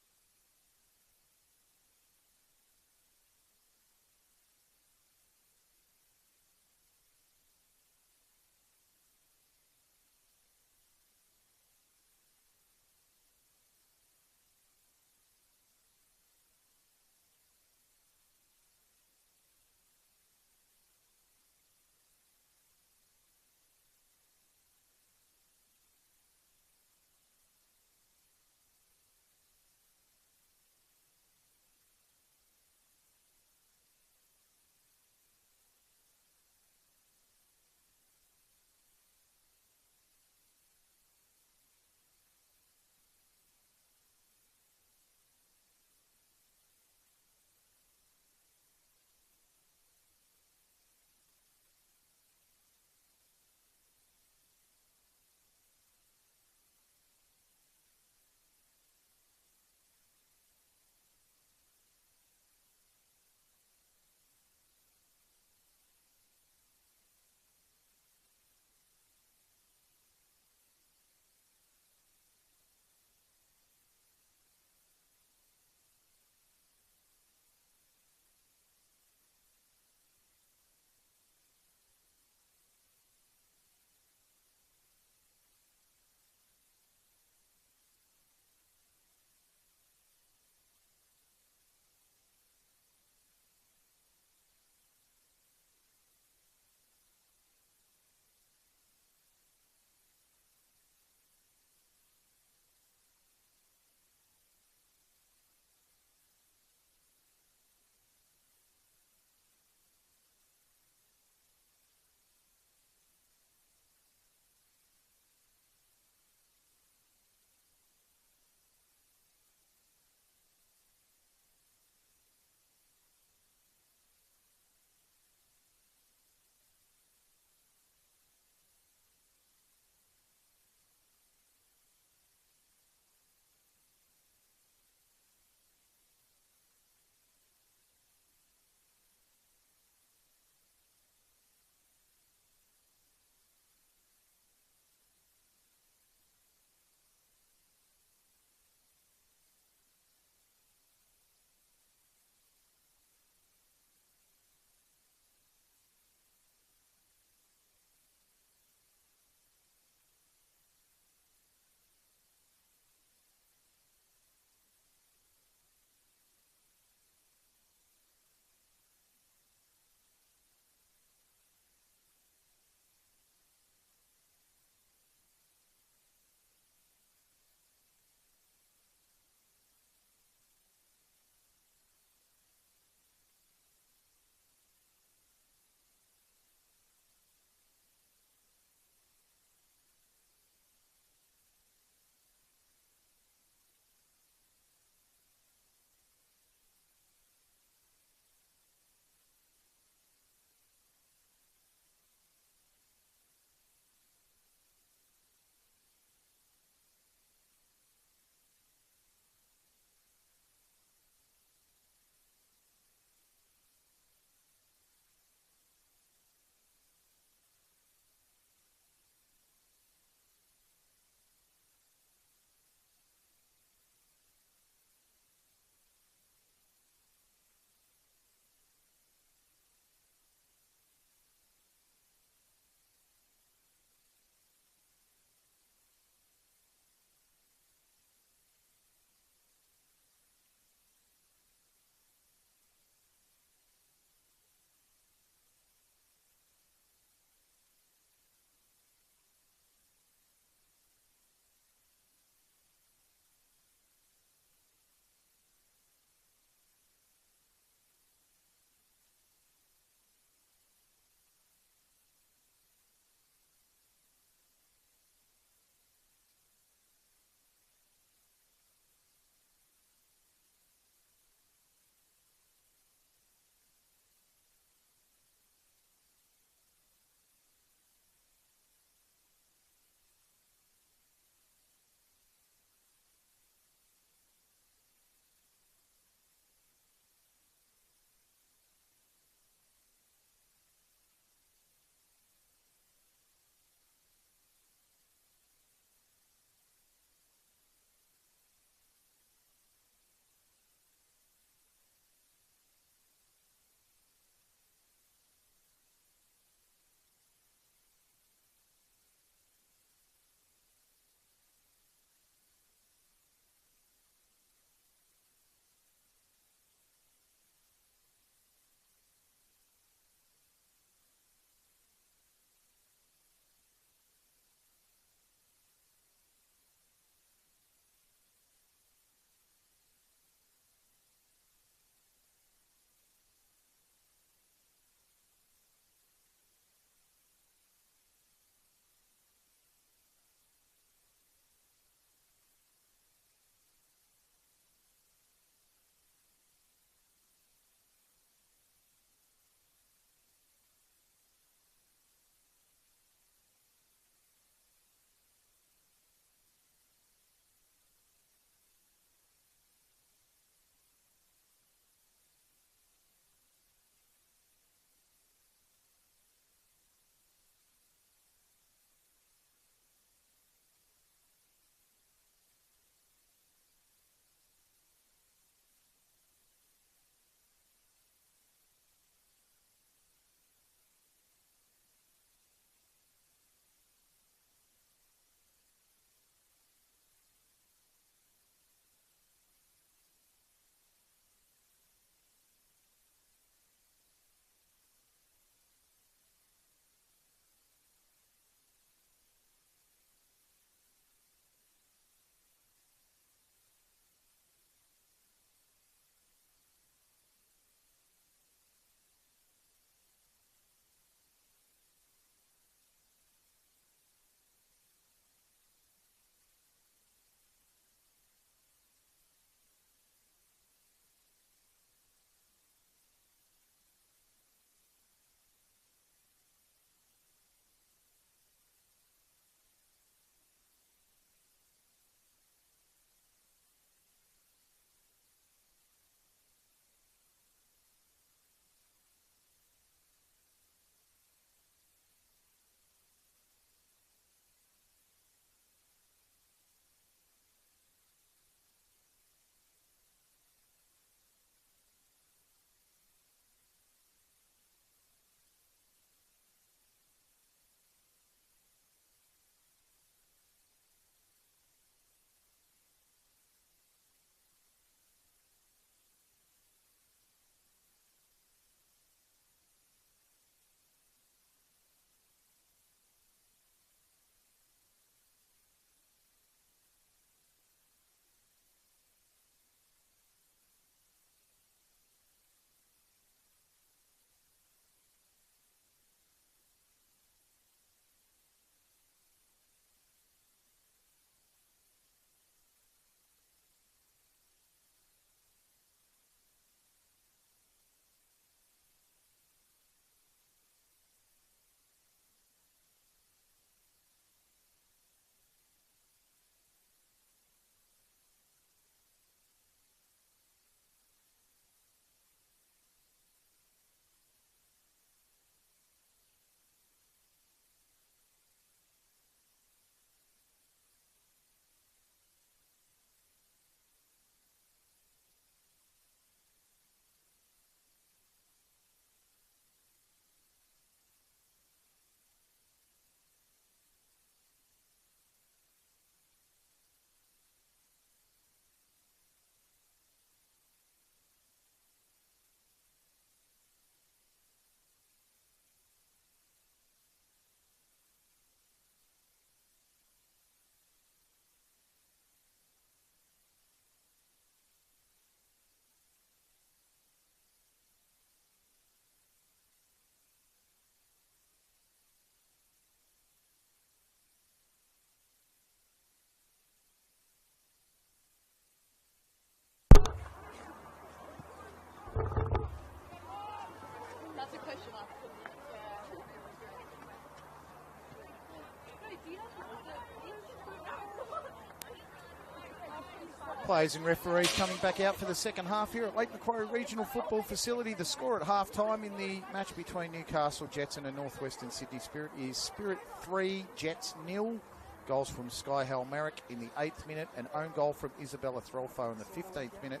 Players and referees coming back out for the second half here at Lake Macquarie Regional Football Facility. The score at half-time in the match between Newcastle Jets and a Northwestern Sydney Spirit is Spirit 3, Jets 0. Goals from Sky Halmerick in the 8th minute, an own goal from Isabella Threlfo in the 15th minute,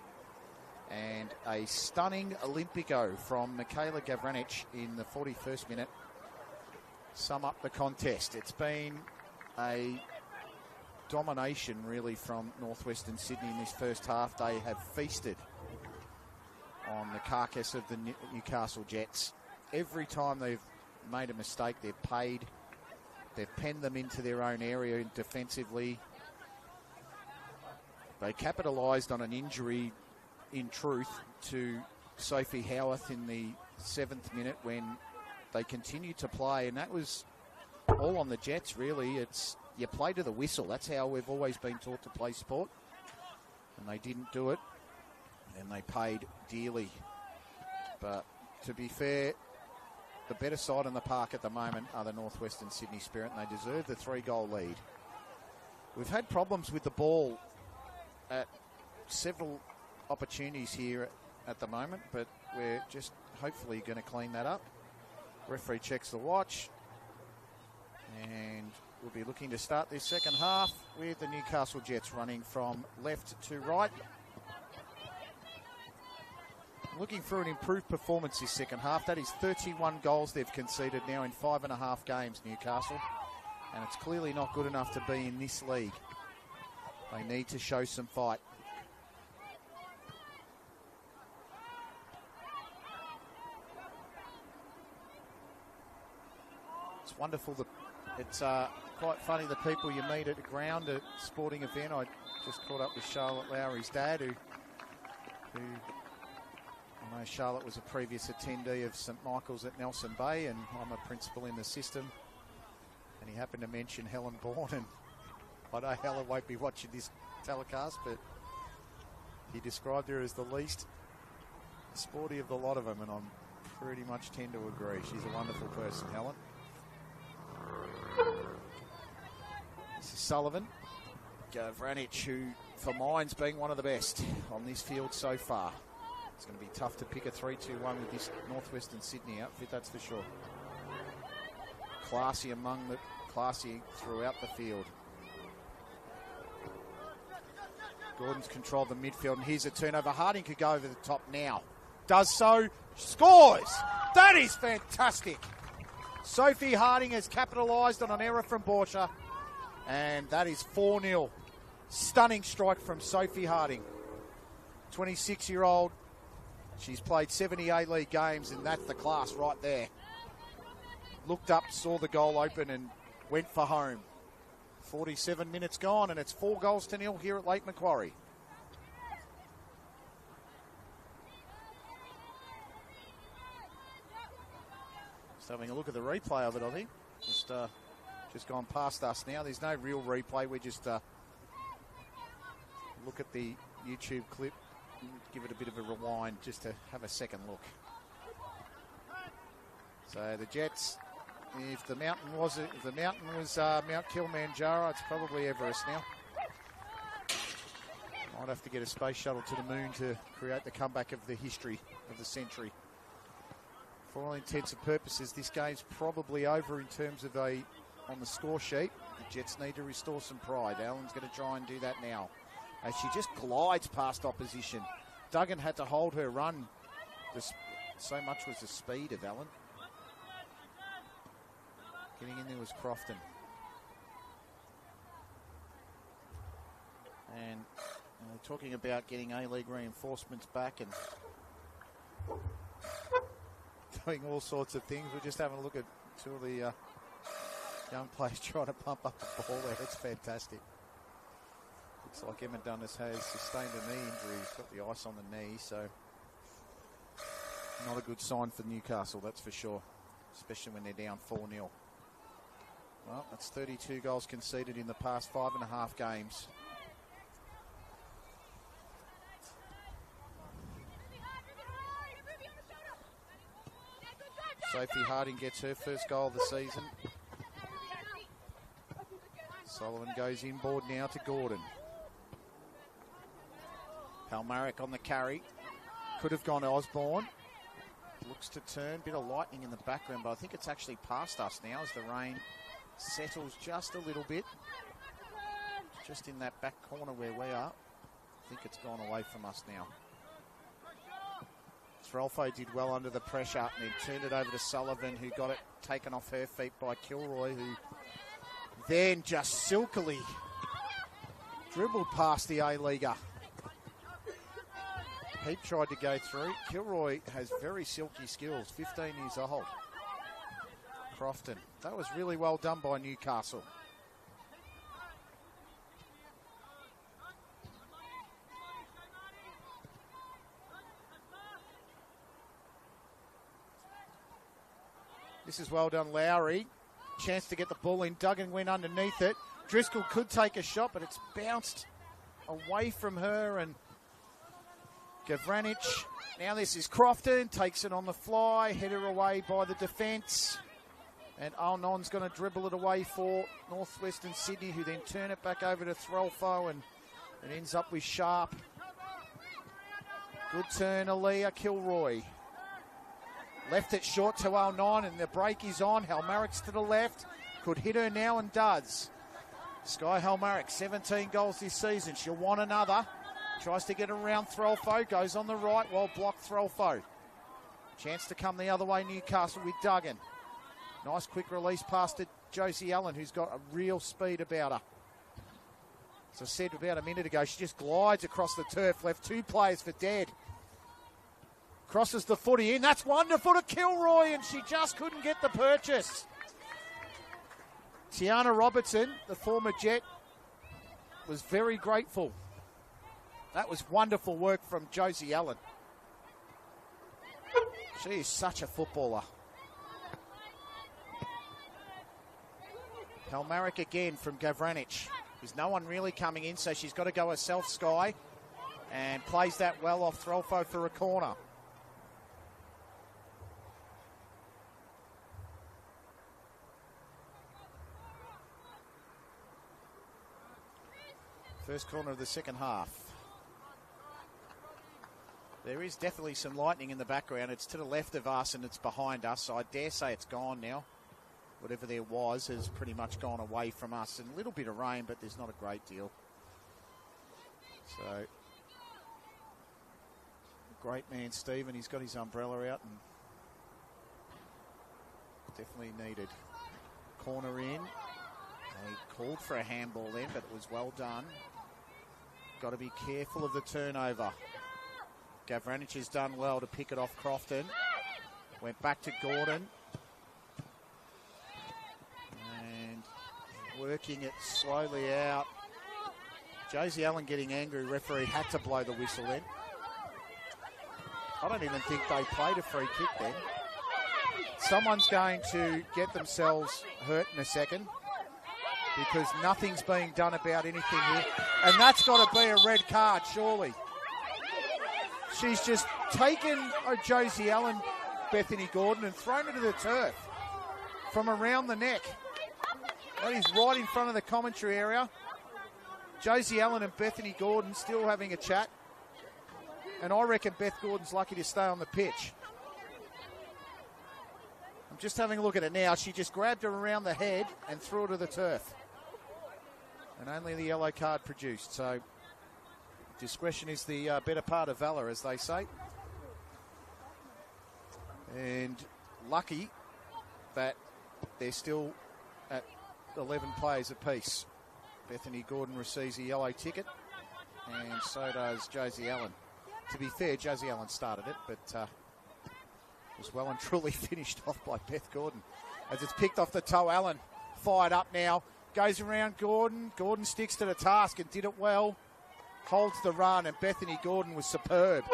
and a stunning Olympico from Michaela Gavranich in the 41st minute sum up the contest. It's been a domination really from Northwestern Sydney in this first half. They have feasted on the carcass of the Newcastle Jets. Every time they've made a mistake, they've paid. They've penned them into their own area defensively. They capitalised on an injury, in truth, to Sophie Howarth in the 7th minute when they continued to play, and that was all on the Jets, really. It's you play to the whistle. That's how we've always been taught to play sport. And they didn't do it, and they paid dearly. But to be fair, the better side in the park at the moment are the Northwestern Sydney Spirit, and they deserve the 3-goal lead. We've had problems with the ball at several opportunities here at the moment, but we're just hopefully going to clean that up. Referee checks the watch, and we'll be looking to start this second half with the Newcastle Jets running from left to right. Looking for an improved performance this second half. That is 31 goals they've conceded now in 5.5 games, Newcastle. And it's clearly not good enough to be in this league. They need to show some fight. It's wonderful. It's quite funny, the people you meet at the ground at a sporting event. I just caught up with Charlotte Lowry's dad, who I know Charlotte was a previous attendee of St Michael's at Nelson Bay, and I'm a principal in the system. And he happened to mention Helen Bourne, and I know Helen won't be watching this telecast, but he described her as the least sporty of the lot of them, and I'm pretty much tend to agree. She's a wonderful person, Helen. This is Sullivan. Gavranich, who for mine's been one of the best on this field so far. It's going to be tough to pick a 3-2-1 with this Northwestern Sydney outfit, that's for sure. Classy throughout the field. Gordon's controlled the midfield, and here's a turnover. Harding could go over the top now. Does so, scores! That is fantastic! Sophie Harding has capitalised on an error from Borsha, and that is 4-0. Stunning strike from Sophie Harding. 26-year-old. She's played 78 league games, and that's the class right there. Looked up, saw the goal open, and went for home. 47 minutes gone, and it's 4-0 here at Lake Macquarie. Just having a look at the replay of it, I think. Just gone past us now. There's no real replay. We just look at the YouTube clip. Give it a bit of a rewind just to have a second look. So the Jets, if the mountain was Mount Kilimanjaro, it's probably Everest now. Might have to get a space shuttle to the moon to create the comeback of the history of the century. For all intents and purposes, this game's probably over in terms of on the score sheet. The Jets need to restore some pride. Allen's going to try and do that now, as she just glides past opposition. Duggan had to hold her run. So much was the speed of Allen. Getting in there was Crofton. And talking about getting A-League reinforcements back and doing all sorts of things. We're just having a look at two of the young players trying to pump up the ball there. It's fantastic. Looks like Emma Dundas has sustained a knee injury. He's got the ice on the knee, so not a good sign for Newcastle, that's for sure, especially when they're down 4-0. Well, that's 32 goals conceded in the past 5.5 games. Sophie Harding gets her first goal of the season. Sullivan goes inboard now to Gordon. Palmaric on the carry. Could have gone to Osborne. Looks to turn. Bit of lightning in the background, but I think it's actually past us now as the rain settles just a little bit. Just in that back corner where we are. I think it's gone away from us now. Threlfo did well under the pressure and then turned it over to Sullivan, who got it taken off her feet by Kilroy, who then just silkily dribbled past the A-leaguer. Heap tried to go through. Kilroy has very silky skills, 15 years old. Crofton. That was really well done by Newcastle. This is well done, Lowry. Chance to get the ball in. Duggan went underneath it. Driscoll could take a shot, but it's bounced away from her, and Gavranich. Now this is Crofton. Takes it on the fly. Header away by the defence. And Alnon's going to dribble it away for Northwestern Sydney, who then turn it back over to Threlfo, and it ends up with Sharp. Good turn, Aaliyah Kilroy. Left it short to Al9, and the break is on. Halmarik's to the left. Could hit her now and does. Sky Halmarik, 17 goals this season. She'll want another. Tries to get around Threlfo. Goes on the right, well blocked Threlfo. Chance to come the other way, Newcastle with Duggan. Nice quick release pass to Josie Allen, who's got a real speed about her. As I said about a minute ago, she just glides across the turf. Left two players for dead. Crosses the footy in. That's wonderful to Kilroy, and she just couldn't get the purchase. Tiana Robertson, the former Jet, was very grateful. That was wonderful work from Josie Allen. She is such a footballer. Palmaric again from Gavranich. There's no one really coming in, so she's got to go herself, Sky, and plays that well off Threlfo for a corner. First corner of the second half. There is definitely some lightning in the background. It's to the left of us and it's behind us, so I dare say it's gone now. Whatever there was has pretty much gone away from us. And a little bit of rain, but there's not a great deal. So, great man Stephen, he's got his umbrella out and definitely needed. Corner in. He called for a handball then, but it was well done. Got to be careful of the turnover. Gavranich has done well to pick it off Crofton. Went back to Gordon. And working it slowly out. Josie Allen getting angry. Referee had to blow the whistle then. I don't even think they played a free kick then. Someone's going to get themselves hurt in a second, because nothing's being done about anything here. And that's got to be a red card, surely. She's just taken Josie Allen, Bethany Gordon, and thrown her to the turf from around the neck. That is right in front of the commentary area. Josie Allen and Bethany Gordon still having a chat. And I reckon Beth Gordon's lucky to stay on the pitch. I'm just having a look at it now. She just grabbed her around the head and threw her to the turf. And only the yellow card produced. So discretion is the better part of valour, as they say. And lucky that they're still at 11 players apiece. Bethany Gordon receives a yellow ticket, and so does Josie Allen. To be fair, Josie Allen started it, but was well and truly finished off by Beth Gordon. As it's picked off the toe, Allen fired up now. Goes around Gordon. Gordon sticks to the task and did it well. Holds the run, and Bethany Gordon was superb.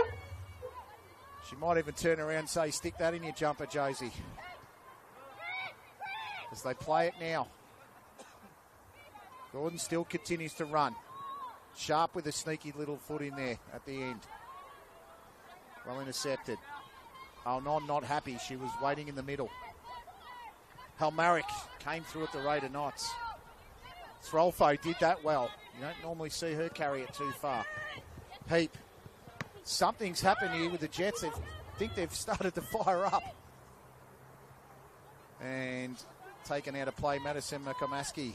She might even turn around and say, stick that in your jumper, Josie. As they play it now. Gordon still continues to run. Sharp with a sneaky little foot in there at the end. Well intercepted. Non not happy. She was waiting in the middle. Halmarick came through at the rate of knots. Throlfo did that well. You don't normally see her carry it too far. Heap. Something's happened here with the Jets. I think they've started to fire up. And taken out of play, Madison Mikomaski.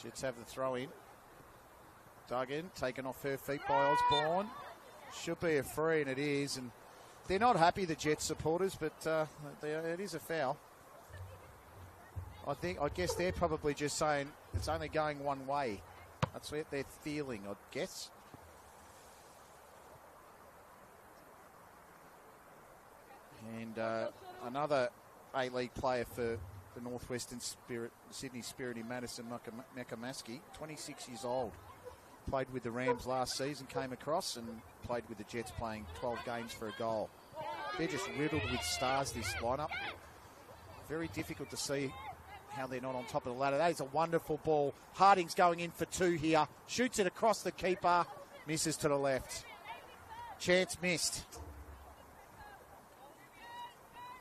Jets have the throw in. Duggan taken off her feet by Osborne. Should be a free, and it is. And they're not happy, the Jets supporters, but it is a foul. I guess they're probably just saying it's only going one way. That's what they're feeling, I guess. And another A-League player for the Northwestern Spirit, Sydney Spirit in Madison Mikomaski, 26 years old. Played with the Rams last season, came across and played with the Jets, playing 12 games for a goal. They're just riddled with stars, this lineup. Very difficult to see how they're not on top of the ladder. That is a wonderful ball. Harding's going in for two here. Shoots it across the keeper. Misses to the left. Chance missed.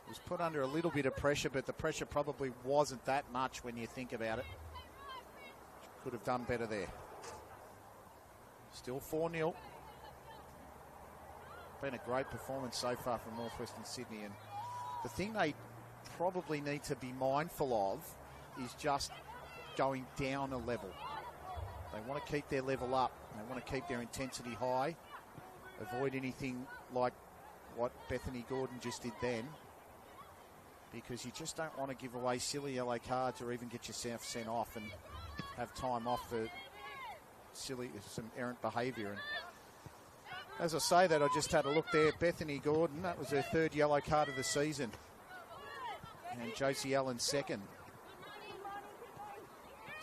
Was put under a little bit of pressure, but the pressure probably wasn't that much when you think about it. Could have done better there. Still 4-0. Been a great performance so far from Northwestern Sydney, and the thing they probably need to be mindful of is just going down a level. They want to keep their level up. They want to keep their intensity high. Avoid anything like what Bethany Gordon just did then, because you just don't want to give away silly yellow cards or even get yourself sent off and have time off for some errant behaviour. And as I say that, I just had a look there. Bethany Gordon, that was her third yellow card of the season, and Josie Allen second.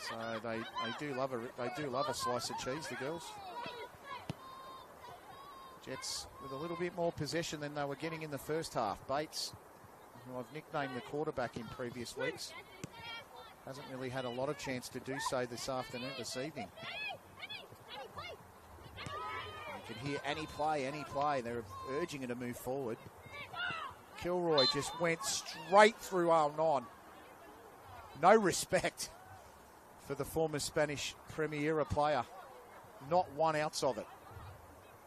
So they do love a slice of cheese, the girls. Jets with a little bit more possession than they were getting in the first half. Bates, who I've nicknamed the quarterback in previous weeks, hasn't really had a lot of chance to do so this evening. You can hear any play. They're urging her to move forward. Kilroy just went straight through Alnon. No respect for the former Spanish Primera player. Not 1 ounce of it.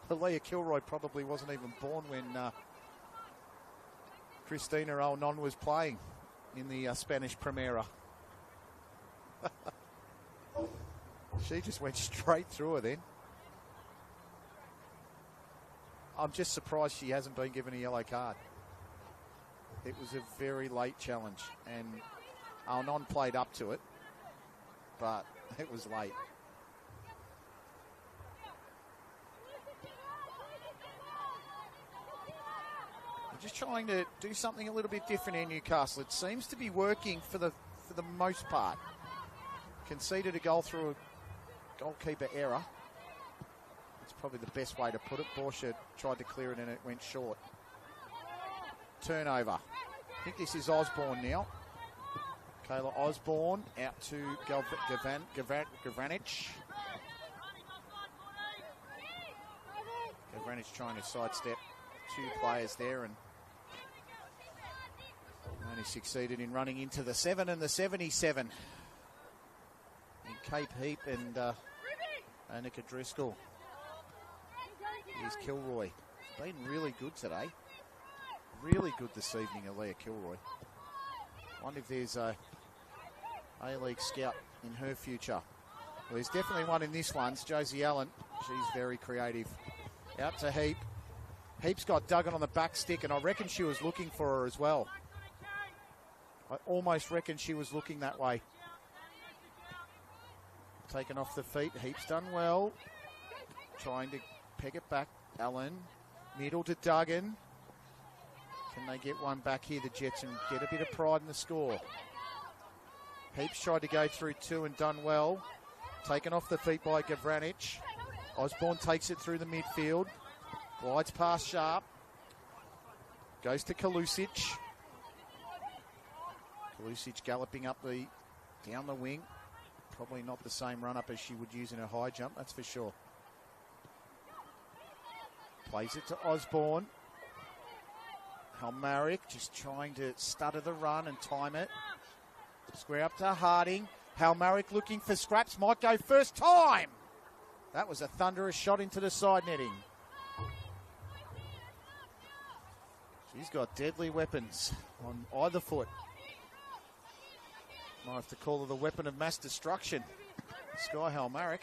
Leah Kilroy probably wasn't even born when Christina Alnon was playing in the Spanish Primera. She just went straight through her then. I'm just surprised she hasn't been given a yellow card. It was a very late challenge, and Alnon played up to it, but it was late. We're just trying to do something a little bit different in Newcastle. It seems to be working for the most part. Conceded a goal through a goalkeeper error. That's probably the best way to put it. Borsche tried to clear it and it went short. Turnover. I think this is Osborne now. Kayla Osborne out to Gavranich. Gavranich trying to sidestep two players there and only succeeded in running into the 7 and the 77. And Cape Heap and Annika Driscoll. Here's Kilroy. Been really good today. Really good this evening, Aaliyah Kilroy. Wonder if there's a A-League scout in her future. Well, there's definitely one in this one. It's Josie Allen. She's very creative. Out to Heap. Heap's got Duggan on the back stick, and I reckon she was looking for her as well. I almost reckon she was looking that way. Taken off the feet. Heap's done well. Trying to peg it back. Allen. Middle to Duggan. Can they get one back here, the Jets, and get a bit of pride in the score? Heaps tried to go through two and done well. Taken off the feet by Gavranich. Osborne takes it through the midfield. Glides past Sharp. Goes to Kalusic. Kalusic galloping up down the wing. Probably not the same run-up as she would use in her high jump, that's for sure. Plays it to Osborne. Halmarick just trying to stutter the run and time it. Square up to Harding. Halmarick looking for scraps. Might go first time. That was a thunderous shot into the side netting. She's got deadly weapons on either foot. Might have to call her the weapon of mass destruction. Sky Halmarick.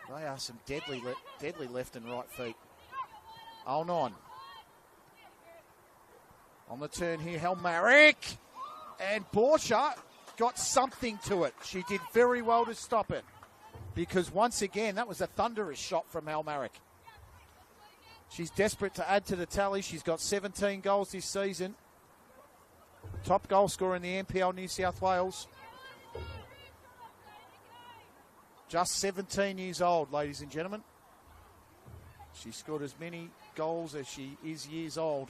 They are some deadly left and right feet. Alnon. On the turn here, Halmarick. And Borsha got something to it. She did very well to stop it. Because once again, that was a thunderous shot from Halmarick. She's desperate to add to the tally. She's got 17 goals this season. Top goal scorer in the NPL New South Wales. Just 17 years old, ladies and gentlemen. She scored as many goals as she is years old.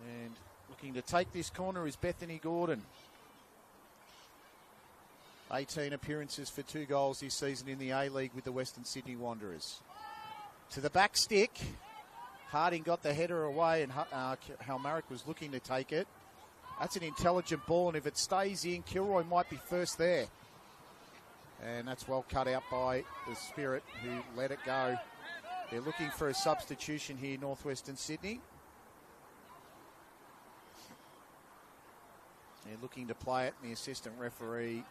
And looking to take this corner is Bethany Gordon. 18 appearances for 2 goals this season in the A-League with the Western Sydney Wanderers. To the back stick. Harding got the header away and Halmarick was looking to take it. That's an intelligent ball, and if it stays in, Kilroy might be first there. And that's well cut out by the Spirit, who let it go. They're looking for a substitution here, Northwestern Sydney. They're looking to play it, and the assistant referee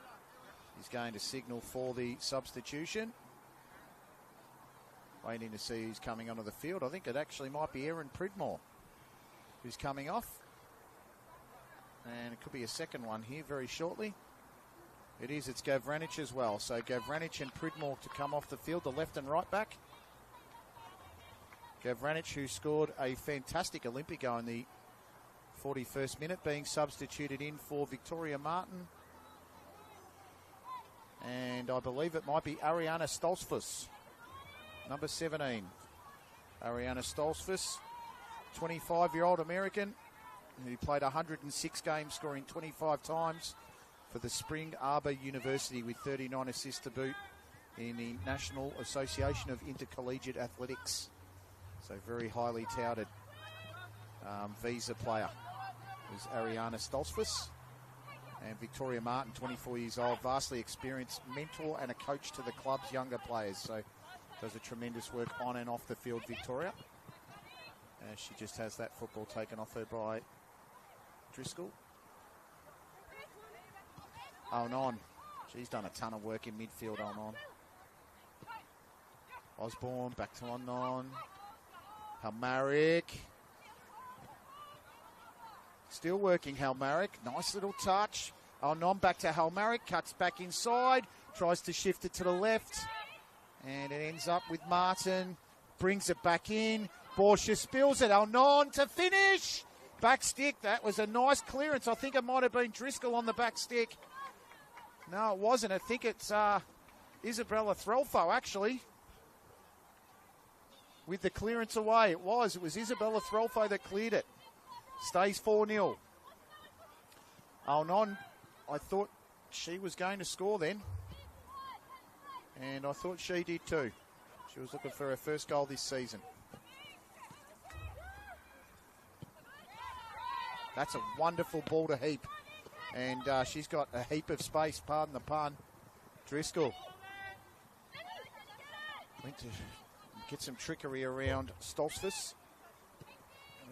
is going to signal for the substitution. Waiting to see who's coming onto the field. I think it actually might be Erin Pridmore who's coming off. And it could be a second one here very shortly. It is, it's Gavranich as well. So Gavranich and Pridmore to come off the field, the left and right back. Gavranich, who scored a fantastic Olympico in the 41st minute, being substituted in for Victoria Martin. And I believe it might be Ariana Stolzfus, number 17. Ariana Stolzfus, 25-year-old American who played 106 games, scoring 25 times for the Spring Arbor University with 39 assists to boot in the National Association of Intercollegiate Athletics. So very highly touted visa player was Ariana Stolzfus. And Victoria Martin, 24 years old, vastly experienced mentor and a coach to the club's younger players. So does a tremendous work on and off the field, Victoria. She just has that football taken off her by Driscoll. Alnon. She's done a ton of work in midfield, Alnon. Osborne, back to Alnon. Halmarick. Still working, Halmarick. Nice little touch. Alnon back to Halmarick. Cuts back inside. Tries to shift it to the left. And it ends up with Martin. Brings it back in. Borsha spills it. Alnon to finish. Back stick. That was a nice clearance. I think it might have been Driscoll on the back stick. No, it wasn't. I think it's Isabella Threlfo, actually. With the clearance away. It was Isabella Threlfo that cleared it. Stays 4-0. Alnon, I thought she was going to score then. And I thought she did too. She was looking for her first goal this season. That's a wonderful ball to heap. And she's got a heap of space, pardon the pun. Driscoll. Went to get some trickery around Stolzfus.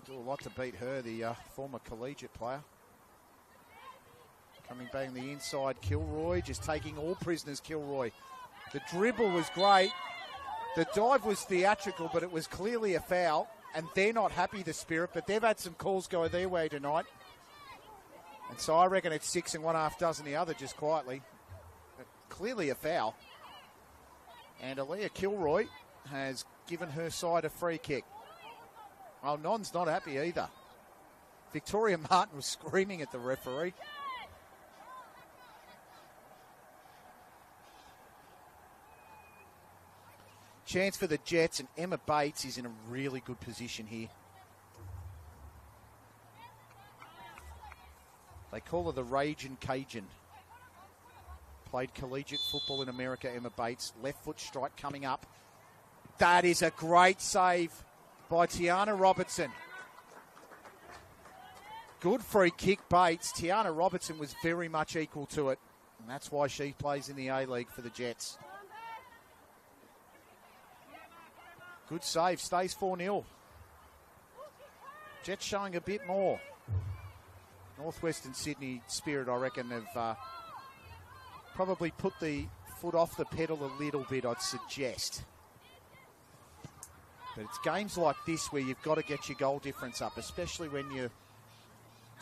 Do a lot to beat her, the former collegiate player. Coming back on the inside, Kilroy, just taking all prisoners, Kilroy. The dribble was great. The dive was theatrical, but it was clearly a foul. And they're not happy, the Spirit, but they've had some calls go their way tonight. And so I reckon it's 6 and 1/2 dozen the other, just quietly. But clearly a foul. And Aaliyah Kilroy has given her side a free kick. Oh, Non's not happy either. Victoria Martin was screaming at the referee. Chance for the Jets, and Emma Bates is in a really good position here. They call her the Ragin' Cajun. Played collegiate football in America, Emma Bates. Left foot strike coming up. That is a great save by Tiana Robertson. Good free kick, Bates. Tiana Robertson was very much equal to it. And that's why she plays in the A-League for the Jets. Good save. Stays 4-0. Jets showing a bit more. Northwestern Sydney Spirit, I reckon, have probably put the foot off the pedal a little bit, I'd suggest. But it's games like this where you've got to get your goal difference up, especially when you're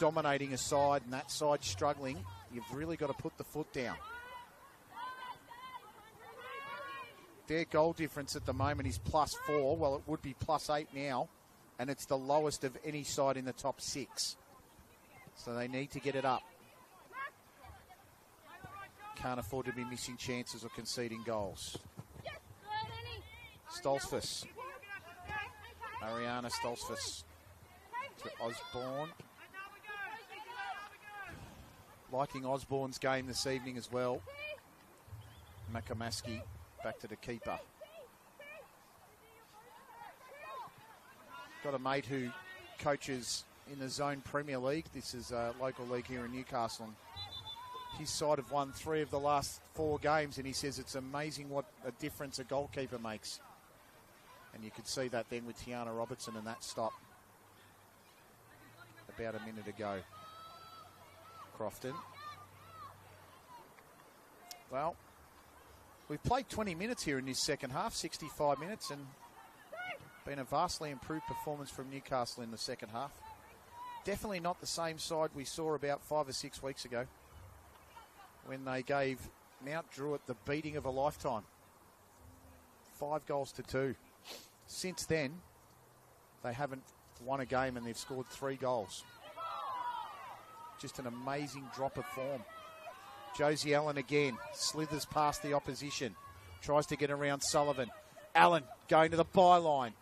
dominating a side and that side's struggling. You've really got to put the foot down. Their goal difference at the moment is +4. Well, it would be +8 now, and it's the lowest of any side in the top 6. So they need to get it up. Can't afford to be missing chances or conceding goals. Stolzfus. Ariana Stolzfus to Osborne. Liking Osborne's game this evening as well. Makamaski back to the keeper. Got a mate who coaches in the Zone Premier League. This is a local league here in Newcastle. And his side have won 3 of the last 4 games, and he says it's amazing what a difference a goalkeeper makes. And you could see that then with Tiana Robertson and that stop about a minute ago. Crofton. Well, we've played 20 minutes here in this second half, 65 minutes, and been a vastly improved performance from Newcastle in the second half. Definitely not the same side we saw about 5 or 6 weeks ago when they gave Mount Druitt the beating of a lifetime. 5-2. Since then, they haven't won a game and they've scored 3 goals. Just an amazing drop of form. Josie Allen again, slithers past the opposition. Tries to get around Sullivan. Allen going to the byline.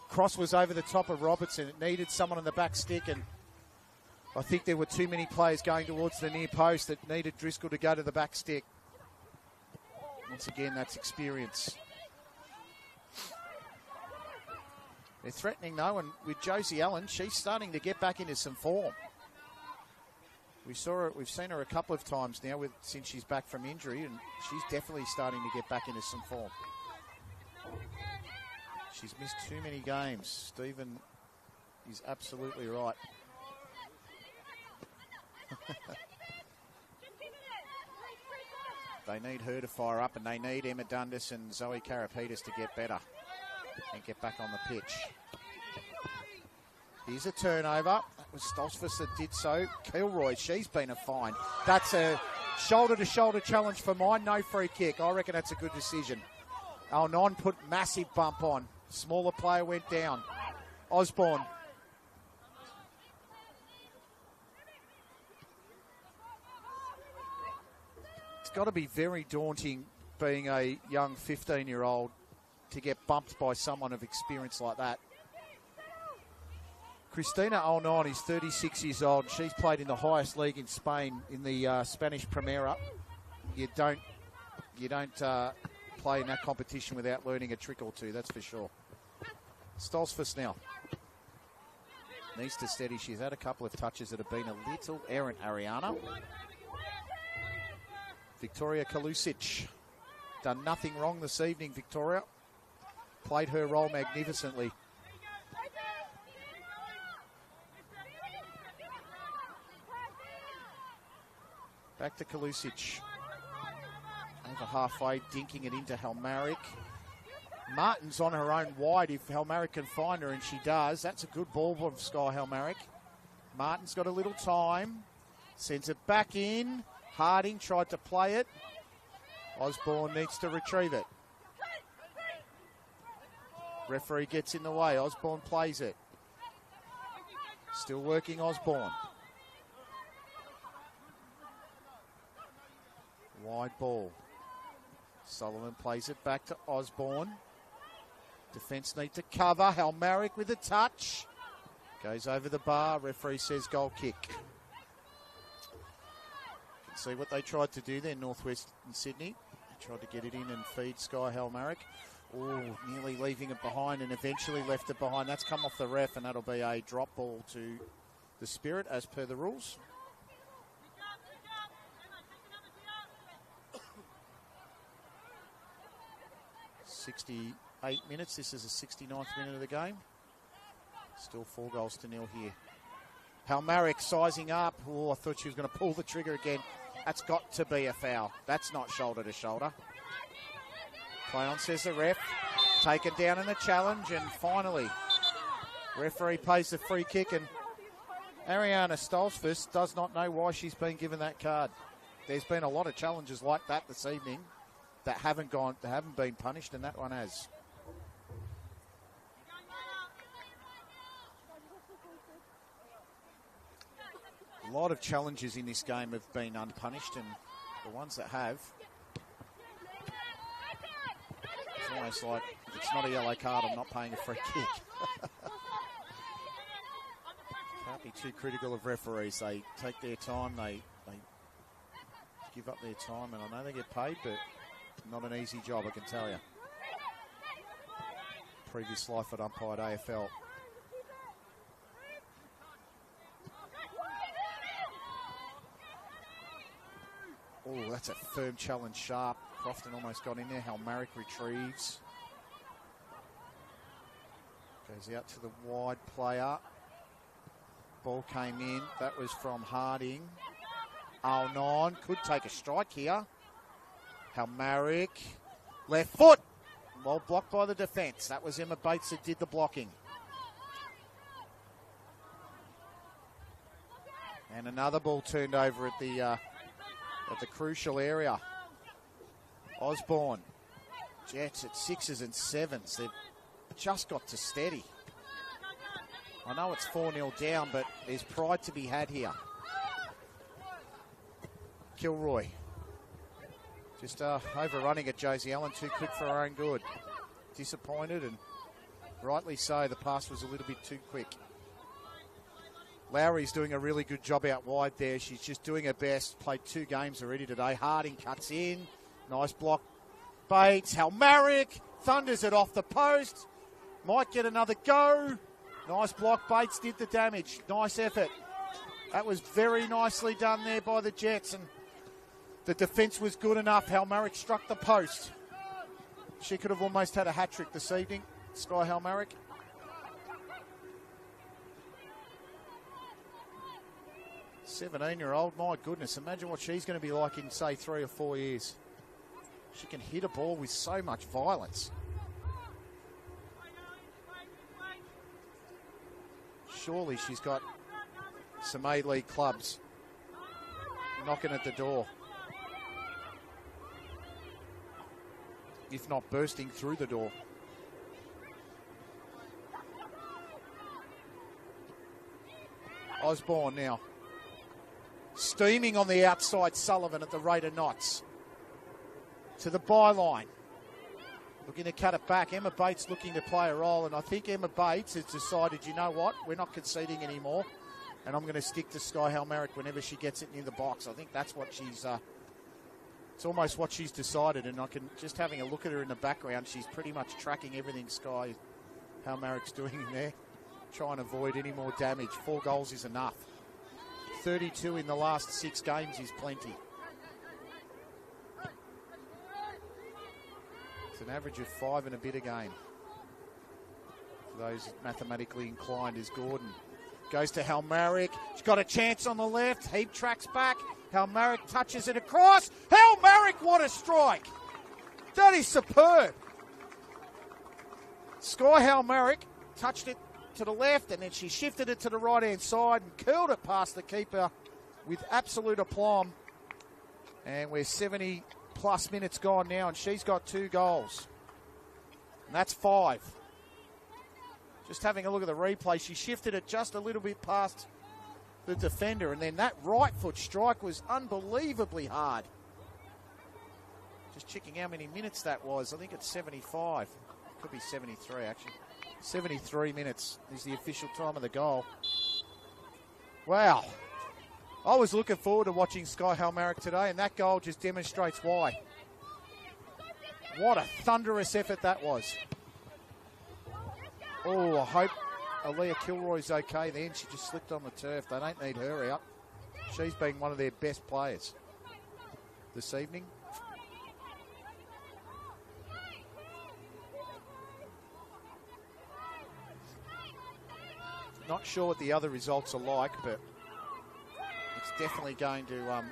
Cross was over the top of Robertson. It needed someone on the back stick, and I think there were too many players going towards the near post that needed Driscoll to go to the back stick. Once again, that's experience. They're threatening though, and with Josie Allen, she's starting to get back into some form. We've seen her a couple of times now since she's back from injury, and she's definitely starting to get back into some form. She's missed too many games. Stephen is absolutely right. They need her to fire up, and they need Emma Dundas and Zoe Karapetis to get better and get back on the pitch. Here's a turnover. That was Stolzfus that did so. Kilroy, she's been a find. That's a shoulder-to-shoulder challenge for mine. No free kick. I reckon that's a good decision. Alnon put massive bump on. Smaller player went down. Osborne. It's got to be very daunting being a young 15-year-old to get bumped by someone of experience like that. Cristina Alnon is 36 years old. She's played in the highest league in Spain, in the Spanish Primera. You don't play in that competition without learning a trick or two, that's for sure. Stolzfus now. Needs to steady. She's had a couple of touches that have been a little errant, Ariana. Victoria Kalusic. Done nothing wrong this evening, Victoria. Played her role magnificently. Back to Kalusic. Over halfway, dinking it into Halmaric. Martin's on her own wide if Halmaric can find her, and she does. That's a good ball from Sky Halmaric. Martin's got a little time. Sends it back in. Harding tried to play it. Osborne needs to retrieve it. Referee gets in the way. Osborne plays it. Still working Osborne. Wide ball. Sullivan plays it back to Osborne. Defence need to cover. Halmaric with a touch. Goes over the bar. Referee says goal kick. See what they tried to do there, Northwest and Sydney. They tried to get it in and feed Sky Halmarick. Oh, nearly leaving it behind and eventually left it behind. That's come off the ref, and that'll be a drop ball to the Spirit as per the rules. "68 minutes. This is the 69th minute of the game. Still 4-0 here. Halmarick sizing up. Oh, I thought she was going to pull the trigger again. That's got to be a foul. That's not shoulder to shoulder. Play on, says the ref. Taken down in the challenge, and finally, referee pays the free kick, and Ariana Stolzfus does not know why she's been given that card. There's been a lot of challenges like that this evening that haven't been punished, and that one has. A lot of challenges in this game have been unpunished, and the ones that have, it's almost like if it's not a yellow card, I'm not paying a free kick. Can't be too critical of referees. They take their time, they give up their time, and I know they get paid, but not an easy job, I can tell you. Previous life at umpired AFL. Oh, that's a firm challenge, sharp. Crofton almost got in there. Halmarick retrieves. Goes out to the wide player. Ball came in. That was from Harding. Alnon could take a strike here. Halmarick. Left foot. Well blocked by the defence. That was Emma Bates that did the blocking. And another ball turned over at the crucial area. Osborne. Jets at 6s and 7s. They've just got to steady. I know it's 4-0 down, but there's pride to be had here. Kilroy. Just overrunning it, Josie Allen, too quick for her own good. Disappointed, and rightly so. The pass was a little bit too quick. Lowry's doing a really good job out wide there. She's just doing her best. Played 2 games already today. Harding cuts in. Nice block. Bates. Halmarick thunders it off the post. Might get another go. Nice block. Bates did the damage. Nice effort. That was very nicely done there by the Jets, and the defence was good enough. Halmarick struck the post. She could have almost had a hat-trick this evening, Sky Halmarick. "17-year-old, my goodness, imagine what she's going to be like in, say, 3 or 4 years. She can hit a ball with so much violence. Surely she's got some A-League clubs knocking at the door, if not bursting through the door. Osborne now. Steaming on the outside, Sullivan at the rate of knots. To the byline. Looking to cut it back. Emma Bates looking to play a role, and I think Emma Bates has decided, you know what, we're not conceding anymore, and I'm going to stick to Sky Halmarick whenever she gets it near the box. I think that's what she's... it's almost what she's decided, and I can, just having a look at her in the background, she's pretty much tracking everything Sky Halmarick's doing in there, trying to avoid any more damage. 4 goals is enough. 32 in the last 6 games is plenty. It's an average of 5 and a bit a game. For those mathematically inclined, is Gordon. Goes to Halmarick. She's got a chance on the left. Heap tracks back. Halmarick touches it across. Halmarick, what a strike! That is superb. Sky Halmarick touched it to the left, and then she shifted it to the right-hand side and curled it past the keeper with absolute aplomb. And we're 70-plus minutes gone now, and she's got 2 goals. And that's 5. Just having a look at the replay, she shifted it just a little bit past the defender, and then that right foot strike was unbelievably hard. Just checking how many minutes that was. I think it's 75. Could be 73, actually. 73 minutes is the official time of the goal. Wow. I was looking forward to watching Sky Halmarick today, and that goal just demonstrates why. What a thunderous effort that was. Oh, I hope Aaliyah Kilroy's okay then. She just slipped on the turf. They don't need her out. She's been one of their best players this evening. Not sure what the other results are like, but it's definitely going to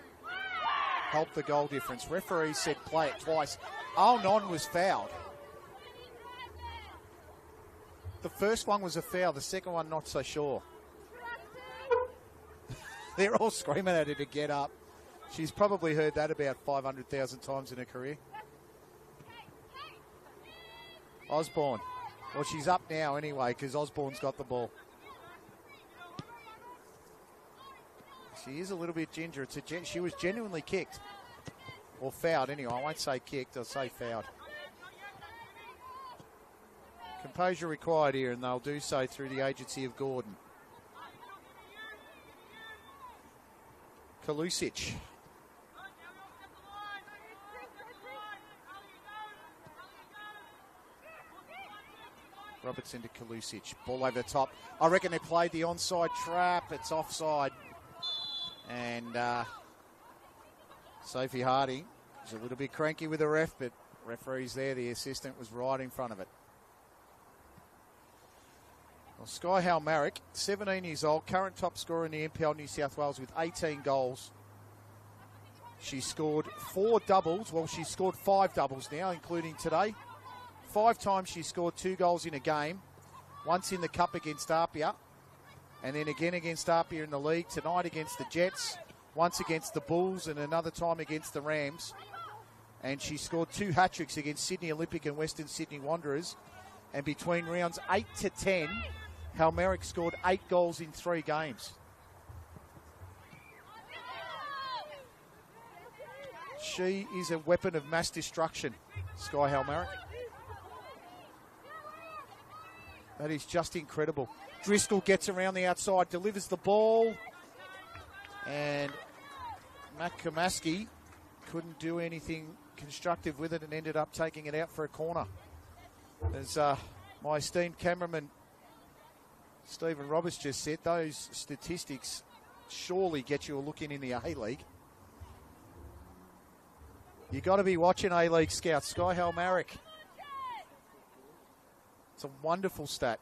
help the goal difference. Referee said play it twice. Al-Non was fouled. The first one was a foul, the second one not so sure. They're all screaming at her to get up. She's probably heard that about 500,000 times in her career. Osborne. Well, she's up now anyway because Osborne's got the ball. She is a little bit ginger. She was genuinely kicked. Or fouled anyway. I won't say kicked, I'll say fouled. Composure required here, and they'll do so through the agency of Gordon. Kalusic. Robertson to Kalusic. Ball over the top. I reckon they played the onside trap. It's offside. And Sophie Hardy is a little bit cranky with the ref, but referee's there. The assistant was right in front of it. Well, Sky Halmarick, 17 years old, current top scorer in the NPL New South Wales with 18 goals. She scored 4 doubles. Well, she's scored 5 doubles now, including today. 5 times she scored 2 goals in a game. Once in the Cup against Apia, and then again against Apia in the league. Tonight against the Jets, once against the Bulls, and another time against the Rams. And she scored 2 hat-tricks against Sydney Olympic and Western Sydney Wanderers. And between rounds 8 to 10, Halmarick scored 8 goals in 3 games. She is a weapon of mass destruction, Sky Halmarick. That is just incredible. Driscoll gets around the outside, delivers the ball. And Matt Kamaski couldn't do anything constructive with it and ended up taking it out for a corner. As my esteemed cameraman Stephen Roberts just said, those statistics surely get you a look in the A-League. You got to be watching A-League scouts. Sky Halmarick. It's a wonderful stat.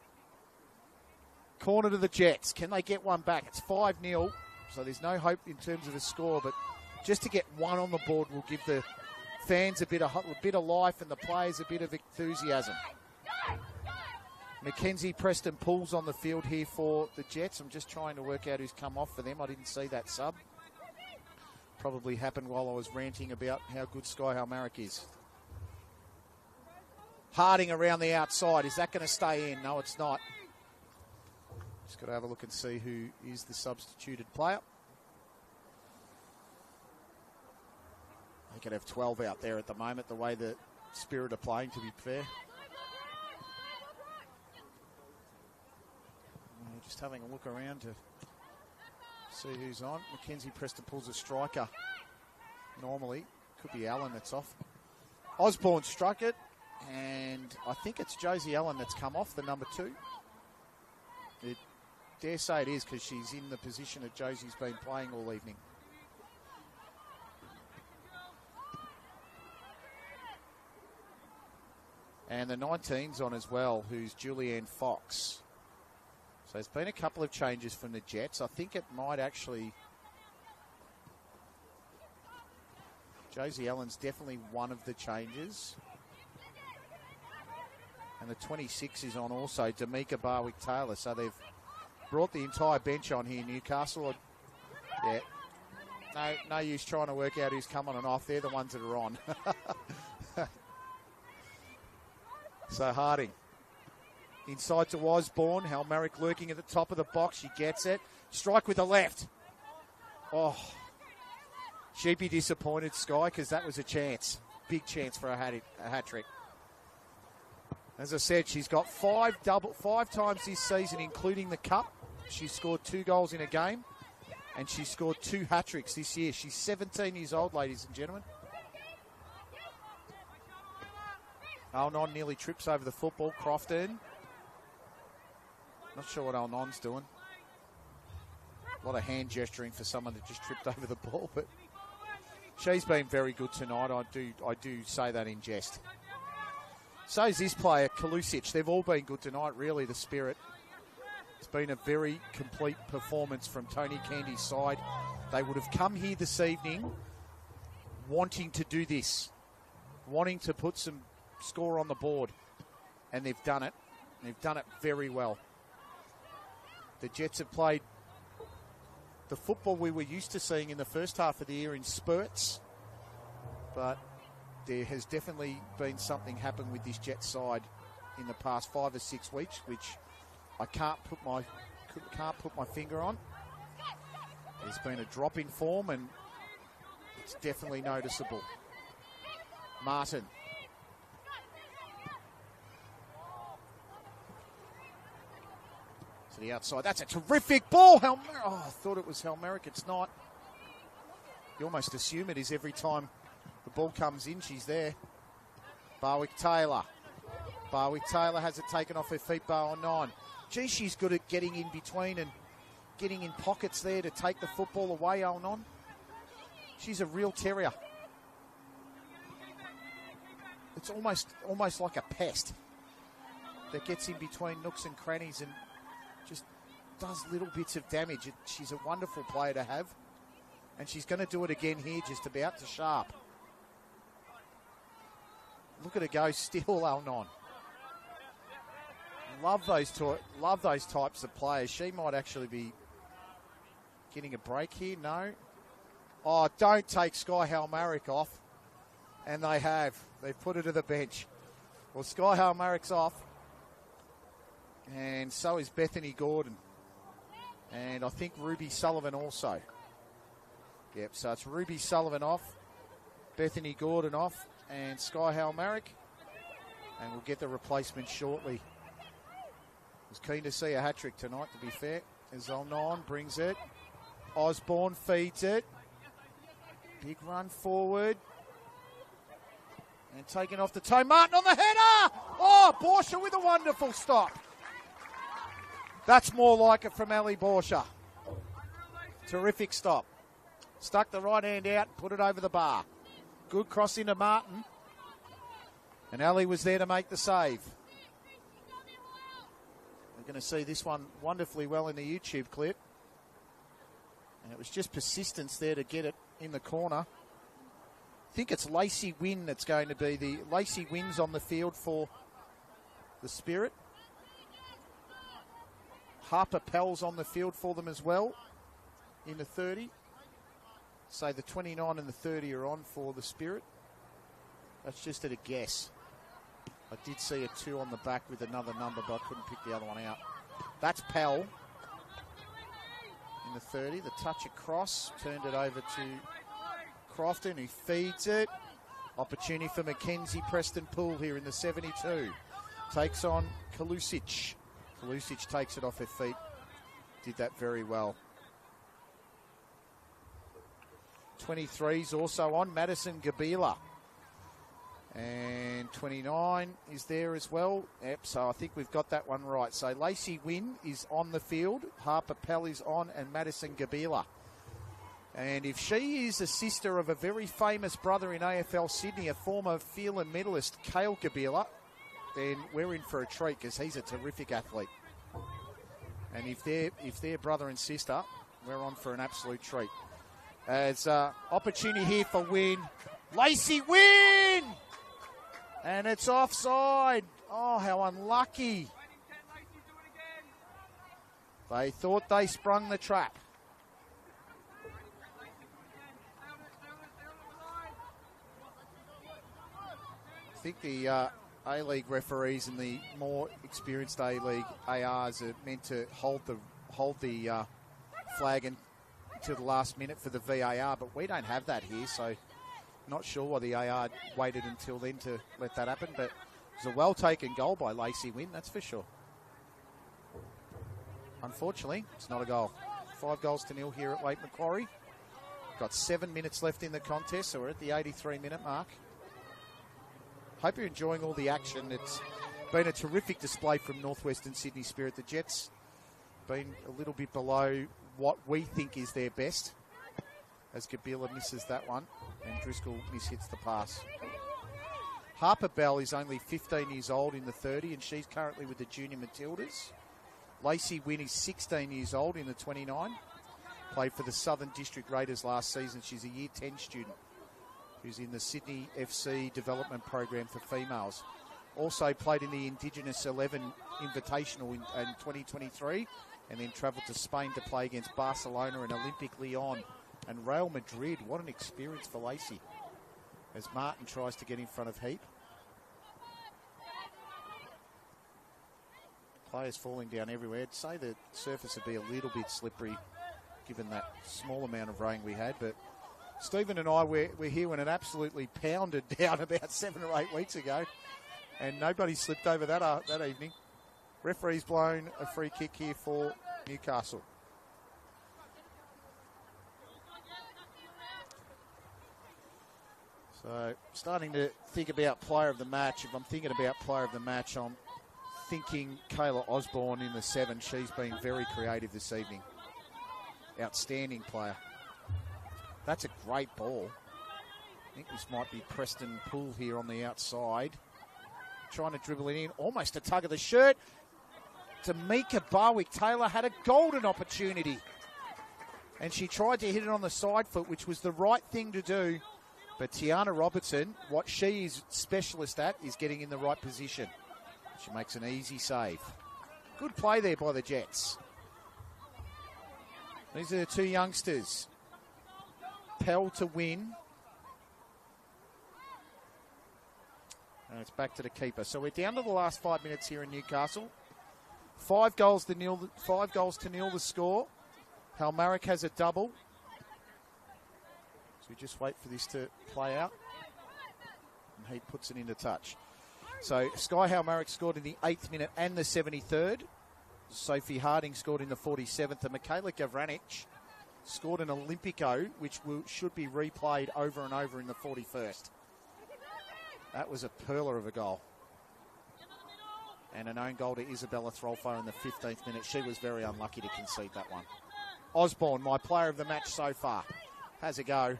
Corner to the Jets. Can they get one back? It's 5-0, so there's no hope in terms of the score, but just to get one on the board will give the fans a bit of life and the players a bit of enthusiasm. Mackenzie Preston pulls on the field here for the Jets. I'm just trying to work out who's come off for them. I didn't see that sub. Probably happened while I was ranting about how good Sky Halmarick is. Harding around the outside. Is that going to stay in? No, it's not. Just got to have a look and see who is the substituted player. They could have 12 out there at the moment, the way the Spirit are playing, to be fair. Just having a look around to see who's on. Mackenzie Preston pulls a striker. Normally, could be Allen that's off. Osborne struck it, and I think it's Josie Allen that's come off, the number 2. I dare say it is because she's in the position that Josie's been playing all evening. And the 19's on as well, who's Julianne Fox. So there's been a couple of changes from the Jets. I think it might actually... Josie Allen's definitely one of the changes. And the 26 is on also, D'Amica Barwick-Taylor. So they've brought the entire bench on here, Newcastle. Yeah, no use trying to work out who's come on and off. They're the ones that are on. So Harding. Inside to Osborne. Halmarick lurking at the top of the box. She gets it. Strike with the left. Oh. She'd be disappointed, Sky, because that was a chance. Big chance for a hat-trick. As I said, she's got 5 times this season, including the Cup. She scored 2 goals in a game. And she scored 2 hat-tricks this year. She's 17 years old, ladies and gentlemen. Alnon nearly trips over the football. Crofton. Not sure what Alnon's doing. A lot of hand gesturing for someone that just tripped over the ball, but she's been very good tonight. I do say that in jest. So is this player, Kalusic. They've all been good tonight, really, the Spirit. It's been a very complete performance from Tony Candy's side. They would have come here this evening wanting to do this, wanting to put some score on the board, and they've done it. They've done it very well. The Jets have played the football we were used to seeing in the first half of the year in spurts, but there has definitely been something happen with this Jets side in the past 5 or 6 weeks, which I can't put my finger on. There's been a drop in form, and it's definitely noticeable. Martin. To the outside. That's a terrific ball. I thought it was Helmerick. It's not. You almost assume it is every time the ball comes in. She's there. Barwick-Taylor. Barwick-Taylor has it taken off her feet. Bar on 9. Gee, she's good at getting in between and getting in pockets there to take the football away, on. She's a real terrier. It's almost like a pest that gets in between nooks and crannies and just does little bits of damage. She's a wonderful player to have, and she's going to do it again here, just about to Sharp. Look at her go still, Alnon. Love those types of players. She might actually be getting a break here. No. Oh, don't take Sky Halmarick off. And they have. They've put her to the bench. Well, Sky Halmarick's off. And so is Bethany Gordon. And I think Ruby Sullivan also. Yep, so it's Ruby Sullivan off, Bethany Gordon off, and Sky Halmarick. And we'll get the replacement shortly. Was keen to see a hat-trick tonight, to be fair. As Alnon brings it. Osborne feeds it. Big run forward. And taken off the toe. Martin on the header! Oh, Borsha with a wonderful stop. That's more like it from Ali Borsha. Terrific stop. Stuck the right hand out, put it over the bar. Good cross into Martin. And Ali was there to make the save. We're going to see this one wonderfully well in the YouTube clip. And it was just persistence there to get it in the corner. I think it's Lacey Wynn that's going to be the... Lacey Wynn's on the field for the Spirit. Harper Pell's on the field for them as well in the 30. So the 29 and the 30 are on for the Spirit. That's just at a guess. I did see a 2 on the back with another number, but I couldn't pick the other one out. That's Pell in the 30. The touch across, turned it over to Crofton, who feeds it. Opportunity for Mackenzie Preston Poole here in the 72. Takes on Kalusic. Kalusic takes it off her feet. Did that very well. 23's also on, Madison Gabila. And 29 is there as well. Yep, so I think we've got that one right. So Lacey Wynn is on the field. Harper Pell is on, and Madison Gabila. And if she is a sister of a very famous brother in AFL Sydney, a former Phelan medalist, Cale Gabila, then we're in for a treat because he's a terrific athlete. And if they're brother and sister, we're on for an absolute treat. As opportunity here for Wynn. Lacey Wynn! And it's offside. Oh, how unlucky. They thought they sprung the trap. I think the A-League referees and the more experienced A-League ARs are meant to hold the flag until the last minute for the VAR, but we don't have that here, so not sure why the AR waited until then to let that happen, but it was a well-taken goal by Lacey Wynn, that's for sure. Unfortunately, it's not a goal. 5-0 here at Lake Macquarie. Got 7 minutes left in the contest, so we're at the 83-minute mark. Hope you're enjoying all the action. It's been a terrific display from Northwestern Sydney Spirit. The Jets been a little bit below what we think is their best, as Kabila misses that one and Driscoll mishits the pass. Harper Bell is only 15 years old in the 30, and she's currently with the Junior Matildas. Lacey Wynn is 16 years old in the 29. Played for the Southern District Raiders last season. She's a Year 10 student who's in the Sydney FC Development Program for females. Also played in the Indigenous 11 Invitational in 2023, and then travelled to Spain to play against Barcelona and Olympic Lyon and Real Madrid. What an experience for Lacey, as Martin tries to get in front of Heap. Players falling down everywhere. I'd say the surface would be a little bit slippery given that small amount of rain we had, but Stephen and I were here when it absolutely pounded down about 7 or 8 weeks ago, and nobody slipped over that evening. Referee's blown a free kick here for Newcastle. So, starting to think about player of the match. If I'm thinking about player of the match, I'm thinking Kayla Osborne in the 7. She's been very creative this evening. Outstanding player. That's a great ball. I think this might be Preston Poole here on the outside. Trying to dribble it in. Almost a tug of the shirt. Tamika Barwick-Taylor had a golden opportunity, and she tried to hit it on the side foot, which was the right thing to do. But Tiana Robertson, what she is specialist at is getting in the right position. She makes an easy save. Good play there by the Jets. These are the two youngsters. Pell to win. And it's back to the keeper. So we're down to the last 5 minutes here in Newcastle. 5 to nil the score. Halmarick has a double. So we just wait for this to play out. And he puts it into touch. So Sky Halmarick scored in the 8th minute and the 73rd. Sophie Harding scored in the 47th. And Michaela Gavranich scored an Olympico, which should be replayed over and over in the 41st. That was a pearler of a goal. And an own goal to Isabella Throlfo in the 15th minute. She was very unlucky to concede that one. Osborne, my player of the match so far. Has a go.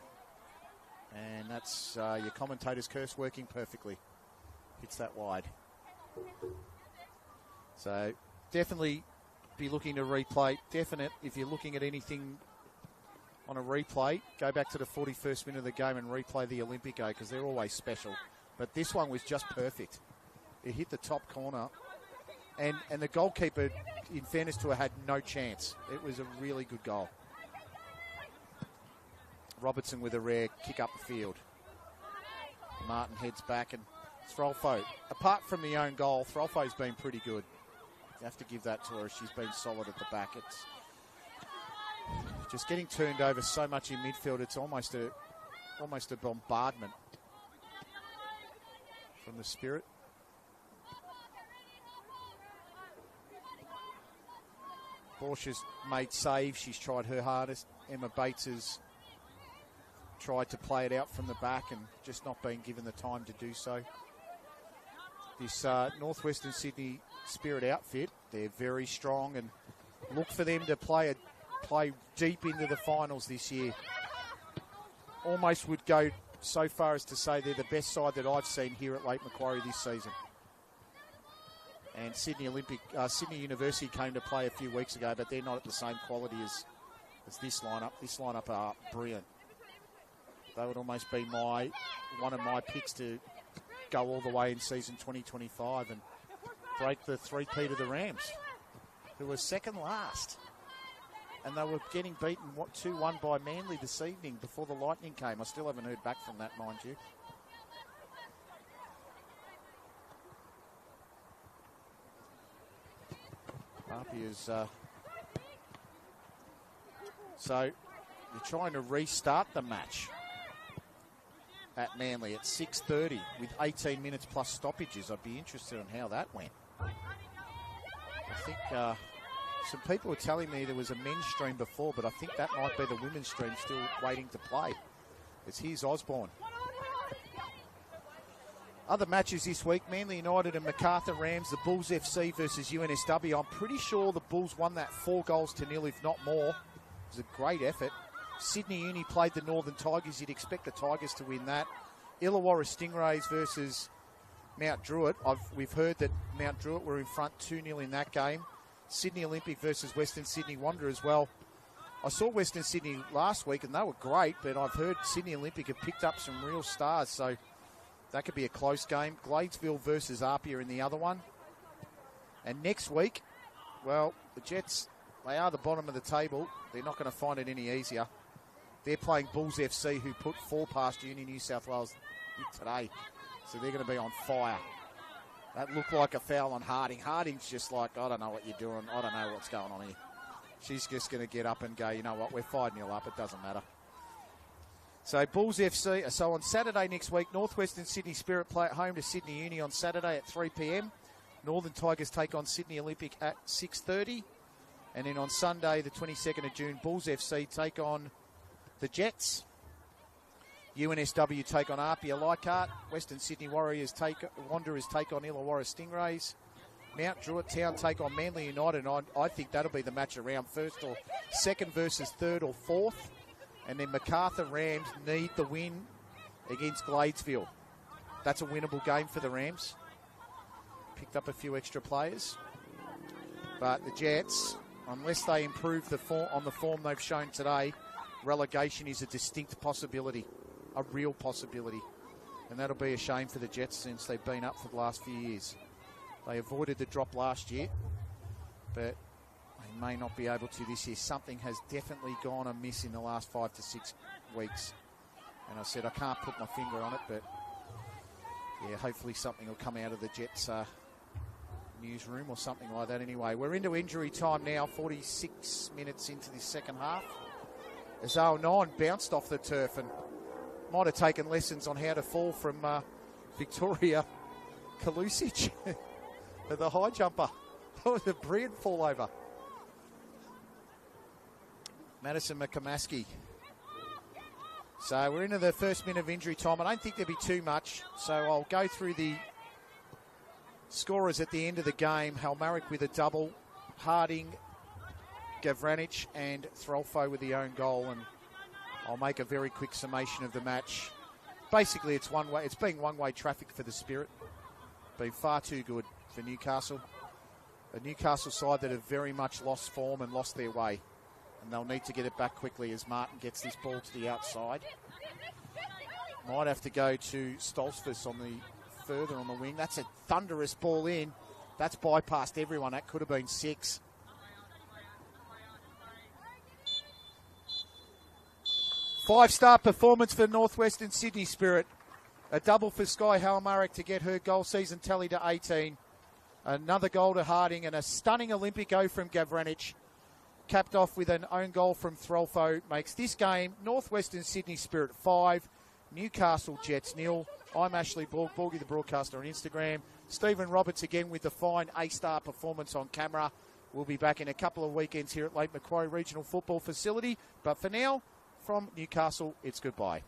And that's your commentator's curse working perfectly. Hits that wide. So definitely be looking to replay. Definite, if you're looking at anything on a replay, go back to the 41st minute of the game and replay the Olympico, because they're always special. But this one was just perfect. It hit the top corner. And the goalkeeper, in fairness to her, had no chance. It was a really good goal. Robertson with a rare kick up the field. Martin heads back, and Throlfo, apart from the own goal, Throlfo's been pretty good. You have to give that to her. She's been solid at the back. It's just getting turned over so much in midfield. It's almost a bombardment from the Spirit. Borsch has made saves. She's tried her hardest. Emma Bates has tried to play it out from the back and just not been given the time to do so. This Northwestern Sydney Spirit outfit, they're very strong, and look for them to play deep into the finals this year. Almost would go so far as to say they're the best side that I've seen here at Lake Macquarie this season. And Sydney University came to play a few weeks ago, but they're not at the same quality as this lineup. This lineup are brilliant. They would almost be one of my picks to go all the way in season 2025 and break the three-peat of the Rams, who were second last. And they were getting beaten 2-1 by Manly this evening before the Lightning came. I still haven't heard back from that, mind you. Is so you're trying to restart the match at Manly at 6:30 with 18 minutes plus stoppages. I'd be interested in how that went. I think Some people were telling me there was a men's stream before, but I think that might be the women's stream still waiting to play. It's here's Osborne. Other matches this week, Manly United and Macarthur Rams, the Bulls FC versus UNSW. I'm pretty sure the Bulls won that 4-0, if not more. It was a great effort. Sydney Uni played the Northern Tigers. You'd expect the Tigers to win that. Illawarra Stingrays versus Mount Druitt. We've heard that Mount Druitt were in front 2-0 in that game. Sydney Olympic versus Western Sydney Wanderers. Well, I saw Western Sydney last week and they were great, but I've heard Sydney Olympic have picked up some real stars, so that could be a close game. Gladesville versus Apia in the other one. And next week, well, the Jets, they are the bottom of the table. They're not going to find it any easier. They're playing Bulls FC, who put 4 past Uni New South Wales today. So they're going to be on fire. That looked like a foul on Harding. Harding's just like, I don't know what you're doing. I don't know what's going on here. She's just going to get up and go, you know what, we're 5-0 up. It doesn't matter. So Bulls FC, so on Saturday next week, Northwestern Sydney Spirit play at home to Sydney Uni on Saturday at 3 p.m. Northern Tigers take on Sydney Olympic at 6:30. And then on Sunday, the 22nd of June, Bulls FC take on the Jets. UNSW take on Apia Leichhardt. Western Sydney Wanderers take on Illawarra Stingrays. Mount Druitt Town take on Manly United. And I think that'll be the match around first or second versus third or fourth. And then Macarthur Rams need the win against Gladesville. That's a winnable game for the Rams. Picked up a few extra players. But the Jets, unless they improve the form they've shown today, relegation is a distinct possibility, a real possibility. And that'll be a shame for the Jets since they've been up for the last few years. They avoided the drop last year, but they may not be able to this year. Something has definitely gone amiss in the last 5 to 6 weeks. And I said I can't put my finger on it, but yeah, hopefully something will come out of the Jets newsroom or something like that. Anyway, we're into injury time now, 46 minutes into the second half. As 09 bounced off the turf and might have taken lessons on how to fall from Victoria Kalusic, the high jumper. That was a brilliant fall over. Madison McCamaskey. So we're into the first minute of injury time. I don't think there'll be too much. So I'll go through the scorers at the end of the game. Halmarick with a double. Harding, Gavranich and Throlfo with the own goal. And I'll make a very quick summation of the match. Basically, it's one way. It's been one-way traffic for the Spirit. Been far too good for Newcastle. A Newcastle side that have very much lost form and lost their way. And they'll need to get it back quickly as Martin gets this ball to the outside. Might have to go to Stolzfus further on the wing. That's a thunderous ball in. That's bypassed everyone. That could have been 6. Five-star performance for Northwestern Sydney Spirit. A double for Sky Halmarick to get her goal season tally to 18. Another goal to Harding and a stunning Olympic O from Gavranich. Capped off with an own goal from Throlfo. Makes this game Northwestern Sydney Spirit 5, Newcastle Jets 0. I'm Ashley Borgie, the broadcaster on Instagram. Stephen Roberts again with the fine A-star performance on camera. We'll be back in a couple of weekends here at Lake Macquarie Regional Football Facility. But for now, from Newcastle, it's goodbye.